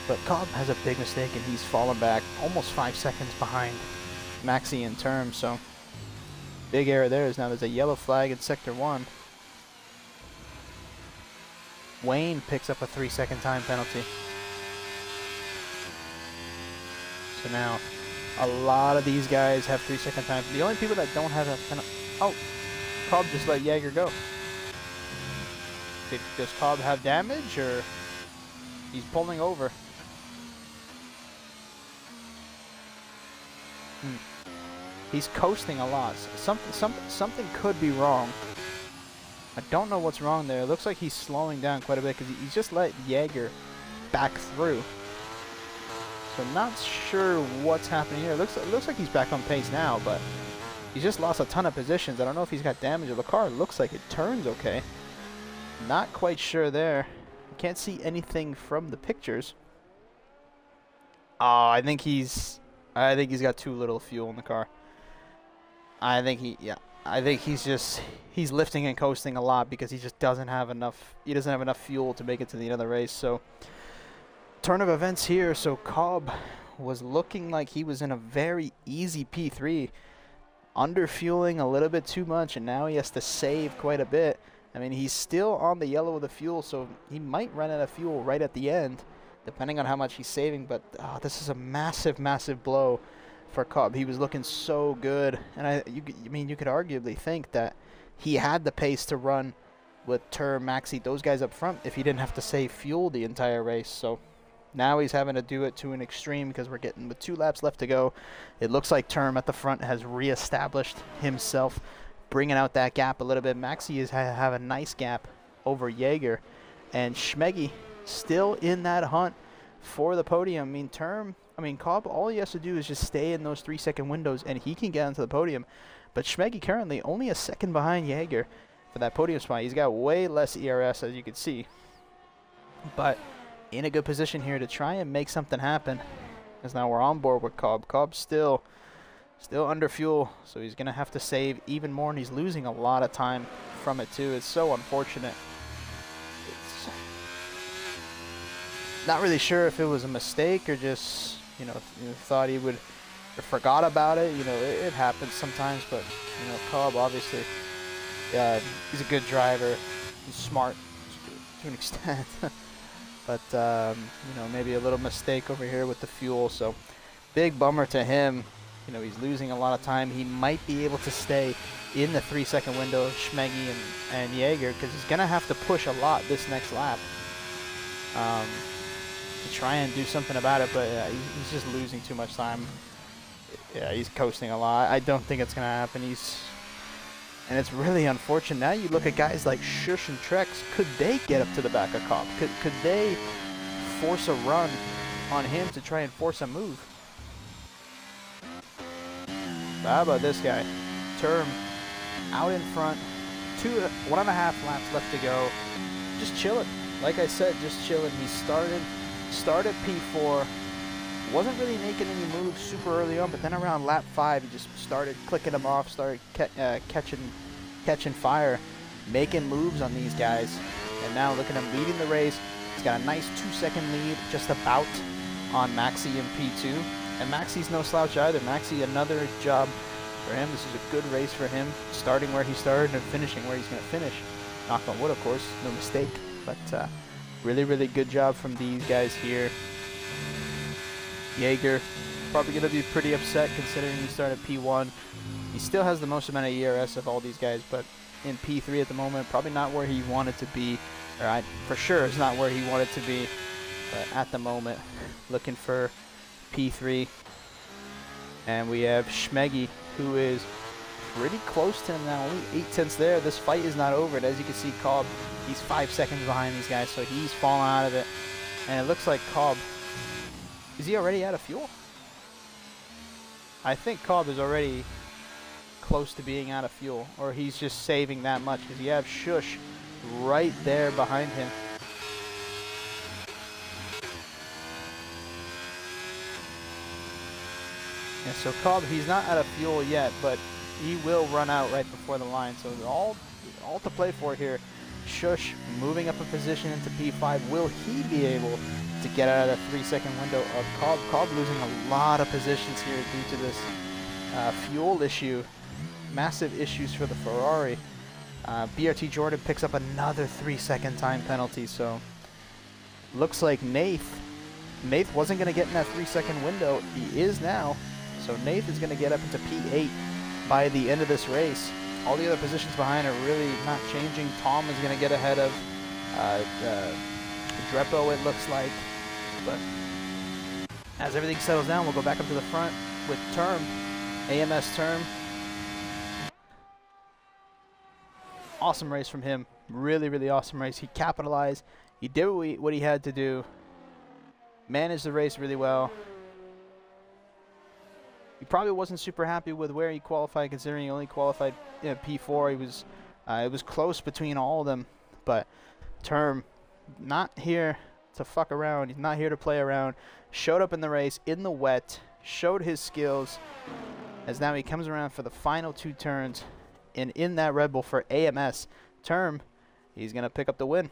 but Cobb has a big mistake, and he's fallen back almost 5 seconds behind Maxi in terms, so big error there. Is now there's a yellow flag in Sector 1. Wayne picks up a 3-second time penalty. So now, a lot of these guys have 3-second time. The only people that don't have a penalty... Oh, Cobb just let Jaeger go. Does Cobb have damage, or he's pulling over? He's coasting a lot. Something could be wrong. I don't know what's wrong there. It looks like he's slowing down quite a bit because he's just let Jaeger back through. So not sure what's happening here. It looks like he's back on pace now, but he's just lost a ton of positions. I don't know if he's got damage, or the car looks like it turns okay. Not quite sure there. Can't see anything from the pictures. Oh, I think he's got too little fuel in the car. I think he's lifting and coasting a lot because he just doesn't have enough. He doesn't have enough fuel to make it to the end of the race. So turn of events here. So Cobb was looking like he was in a very easy P3, under fueling a little bit too much, and now he has to save quite a bit. I mean, he's still on the yellow with the fuel, so he might run out of fuel right at the end, depending on how much he's saving. But this is a massive, massive blow for Cobb. He was looking so good, and you could arguably think that he had the pace to run with Term, Maxi, those guys up front, if he didn't have to save fuel the entire race. So now he's having to do it to an extreme because we're getting with 2 laps left to go. It looks like Term at the front has reestablished himself, bringing out that gap a little bit. Maxi have a nice gap over Jaeger, and Schmeggy still in that hunt for the podium. Cobb, all he has to do is just stay in those 3-second windows, and he can get onto the podium. But Schmeggy currently only a second behind Jaeger for that podium spot. He's got way less ERS, as you can see, but in a good position here to try and make something happen, as now we're on board with Cobb. Cobb's still under fuel, so he's gonna have to save even more, and he's losing a lot of time from it too. It's so unfortunate. It's not really sure if it was a mistake or just, thought he would, or forgot about it. It happens sometimes, but Cobb obviously, he's a good driver. He's smart to an extent. But maybe a little mistake over here with the fuel, so big bummer to him. He's losing a lot of time. He might be able to stay in the 3-second window of Schmeggy and Jaeger, because he's going to have to push a lot this next lap to try and do something about it, but he's just losing too much time. Yeah, he's coasting a lot. I don't think it's going to happen. And it's really unfortunate. Now you look at guys like Shush and Trex. Could they get up to the back of Cobb? Could they force a run on him to try and force a move? But how about this guy? Term out in front. 1.5 laps left to go. Just chilling. Like I said, just chilling. He started P4. Wasn't really making any moves super early on, but then around lap 5, he just started clicking them off, started catching fire, making moves on these guys. And now look at him leading the race. He's got a nice 2-second lead, just about, on Maxi in P2. And Maxi's no slouch either. Maxi, another job for him. This is a good race for him, starting where he started and finishing where he's going to finish. Knock on wood, of course, no mistake. But really, really good job from these guys here. Jaeger probably going to be pretty upset considering he started P1. He still has the most amount of ERS of all these guys, but in P3 at the moment, probably not where he wanted to be. Or for sure it's not where he wanted to be, but at the moment, looking for P3. And we have Schmeggy, who is pretty close to him now, only 8/10 there. This fight is not over, and as you can see, Cobb, he's 5 seconds behind these guys, so he's fallen out of it. And it looks like Cobb, is he already out of fuel? I think Cobb is already close to being out of fuel, or he's just saving that much, because you have Shush right there behind him. And so Cobb, he's not out of fuel yet, but he will run out right before the line. So all to play for here. Shush moving up a position into P5. Will he be able to get out of the 3-second window of Cobb? Cobb losing a lot of positions here due to this fuel issue. Massive issues for the Ferrari. BRT Jordan picks up another 3-second time penalty. So looks like Nath wasn't going to get in that 3-second window. He is now. So Nath is going to get up into P8 by the end of this race. All the other positions behind are really not changing. Tom is going to get ahead of Drepo, it looks like. But as everything settles down, we'll go back up to the front with Term, AMS Term. Awesome race from him. Really, really awesome race. He capitalized. He did what he had to do. Managed the race really well. He probably wasn't super happy with where he qualified, considering he only qualified P4. It was close between all of them, but Term not here to fuck around. He's not here to play around. Showed up in the race in the wet, showed his skills, as now he comes around for the final 2 turns, and in that Red Bull for AMS Term, he's gonna pick up the win.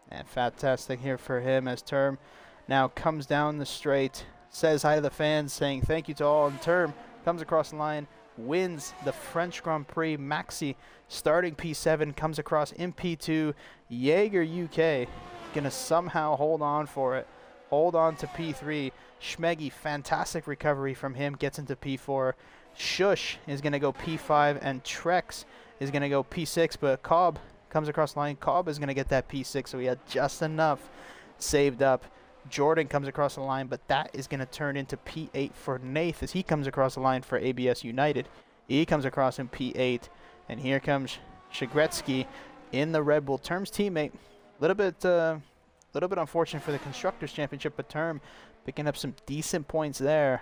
And fantastic here for him as Term now comes down the straight. Says hi to the fans, saying thank you to all. And Term comes across the line, wins the French Grand Prix. Maxi starting P7, comes across in P2. Jaeger UK gonna somehow hold on for it. Hold on to P3. Schmeggy, fantastic recovery from him, gets into P4. Shush is gonna go P5, and Trex is gonna go P6. But Cobb comes across the line. Cobb is gonna get that P6, so he had just enough saved up. Jordan comes across the line, but that is going to turn into P8 for Nath as he comes across the line for ABS United. He comes across in P8, and here comes Shigretsky in the Red Bull. Term's teammate, a little bit unfortunate for the Constructors' Championship, but Term picking up some decent points there.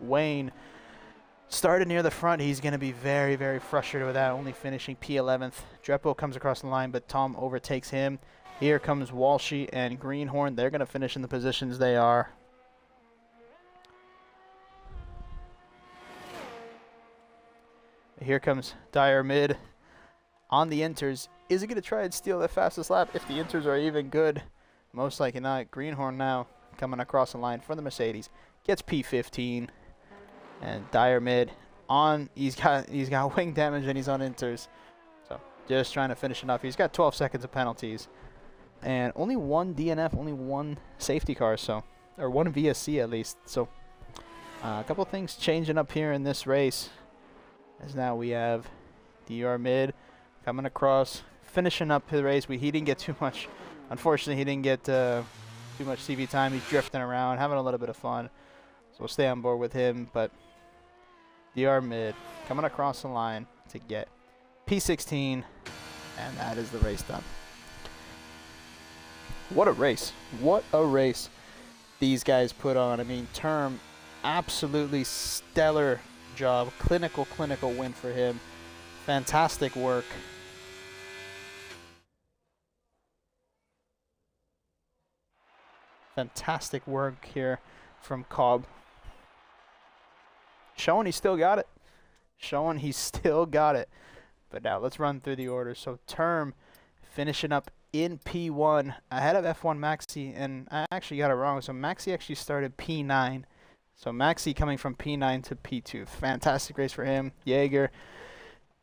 Wayne started near the front. He's going to be very, very frustrated with that, only finishing P11th. Drepo comes across the line, but Tom overtakes him. Here comes Walshy and Greenhorn. They're going to finish in the positions they are. Here comes Dyer Mid on the inters. Is he going to try and steal the fastest lap if the inters are even good? Most likely not. Greenhorn now coming across the line for the Mercedes. Gets P15. And Dyer Mid on. He's got wing damage and he's on inters. So just trying to finish it off. He's got 12 seconds of penalties. And only 1 DNF, only 1 safety car, so, or 1 VSC at least. So a couple of things changing up here in this race, as now we have DR Mid coming across, finishing up the race. He didn't get too much, unfortunately he didn't get too much CV time. He's drifting around, having a little bit of fun, so we'll stay on board with him. But DR Mid coming across the line to get P16, and that is the race done. What a race. What a race these guys put on. I mean, Term, absolutely stellar job. Clinical win for him. Fantastic work. Fantastic work here from Cobb. Showing he still got it. Showing he still got it. But now let's run through the order. So Term finishing up in P1 ahead of F1 Maxi, and I actually got it wrong. So Maxi actually started P9. So Maxi coming from P9 to P2. Fantastic race for him. Jaeger,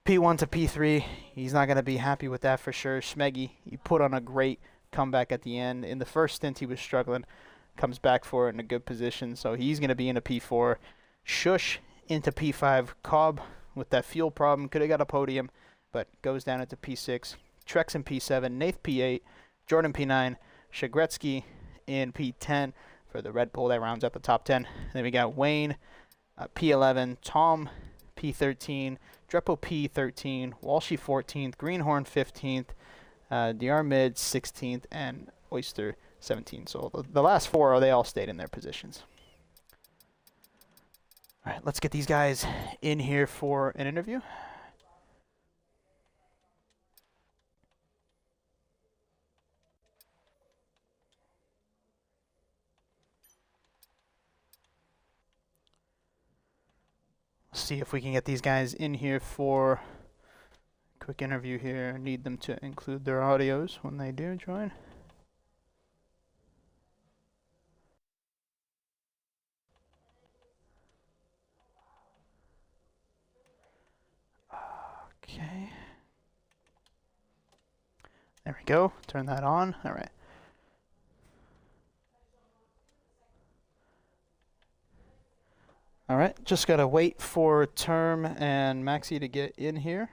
P1 to P3. He's not going to be happy with that for sure. Schmeggy, he put on a great comeback at the end. In the first stint, he was struggling. Comes back for it in a good position. So he's going to be in a P4. Shush into P5. Cobb with that fuel problem. Could have got a podium, but goes down into P6. Trex in P7, Nath P8, Jordan P9, Shigretsky in P10 for the Red Bull. That rounds out the top 10. Then we got Wayne P11, Tom P13, Drepo P13, Walshy 14th, Greenhorn 15th, DR Mid 16th, and Oyster 17th. So the last 4, they all stayed in their positions. All right, let's get these guys in here for an interview. see if we can get these guys in here for a quick interview here. Need them to include their audios when they do join. Okay. There we go. Turn that on. All right. All right. Just got to wait for Term and Maxi to get in here.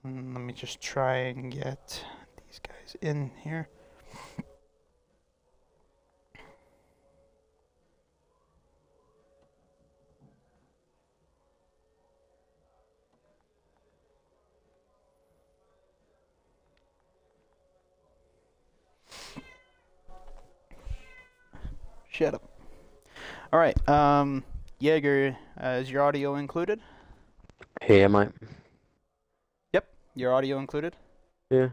Let me just try and get these guys in here. Shut up. All right. Jaeger, is your audio included? Hey, mate. Yep. Your audio included? Yeah.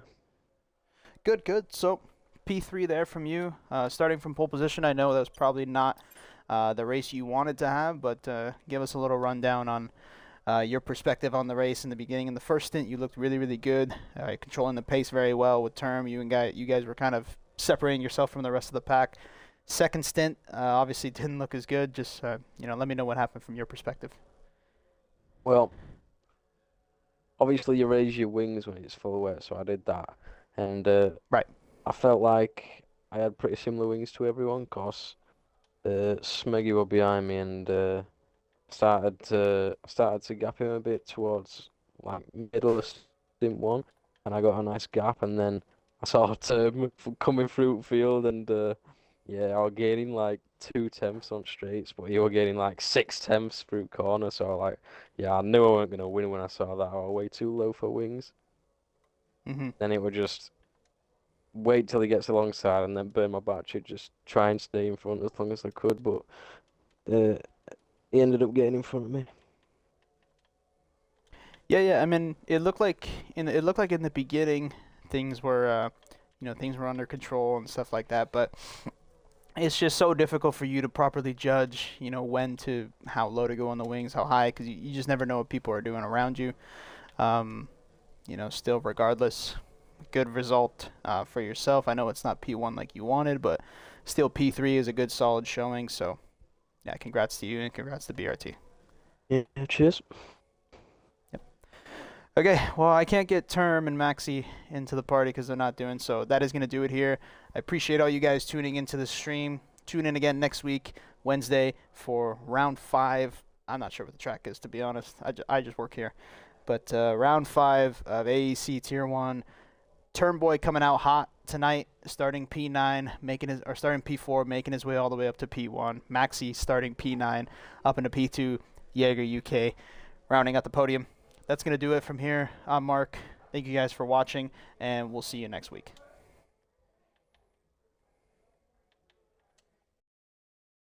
Good, good. So, P3 there from you. Starting from pole position, I know that was probably not the race you wanted to have, but give us a little rundown on your perspective on the race in the beginning. In the first stint, you looked really, really good, controlling the pace very well with Term. You guys were kind of separating yourself from the rest of the pack. Second stint, obviously didn't look as good. Just let me know what happened from your perspective. Well, obviously you raise your wings when it's full wet, so I did that, and Right. I felt like I had pretty similar wings to everyone, cause Smeggy were behind me, and started to gap him a bit towards like middle of stint one, and I got a nice gap, and then I saw Term coming through the field, and yeah, I was gaining like 2 tenths on straights, but he was gaining like 6 tenths through corner, so like, yeah, I knew I wasn't gonna win when I saw that. I was way too low for wings. Then it would just wait till he gets alongside and then burn my battery, just try and stay in front as long as I could, but he ended up getting in front of me. Yeah. I mean, it looked like in the beginning things were things were under control and stuff like that, but it's just so difficult for you to properly judge, how low to go on the wings, how high, because you just never know what people are doing around you. Still, regardless, good result for yourself. I know it's not P1 like you wanted, but still P3 is a good solid showing. So, yeah, congrats to you and congrats to BRT. Yeah, cheers. Okay, well, I can't get Term and Maxi into the party because they're not doing so. That is going to do it here. I appreciate all you guys tuning into the stream. Tune in again next week, Wednesday, for round 5. I'm not sure what the track is, to be honest. I just work here. But round 5 of AEC Tier 1. Term Boy coming out hot tonight, starting P9, starting P4, making his way all the way up to P1. Maxi starting P9, up into P2. Jaeger UK rounding out the podium. That's going to do it from here. I'm Mark. Thank you guys for watching, and we'll see you next week.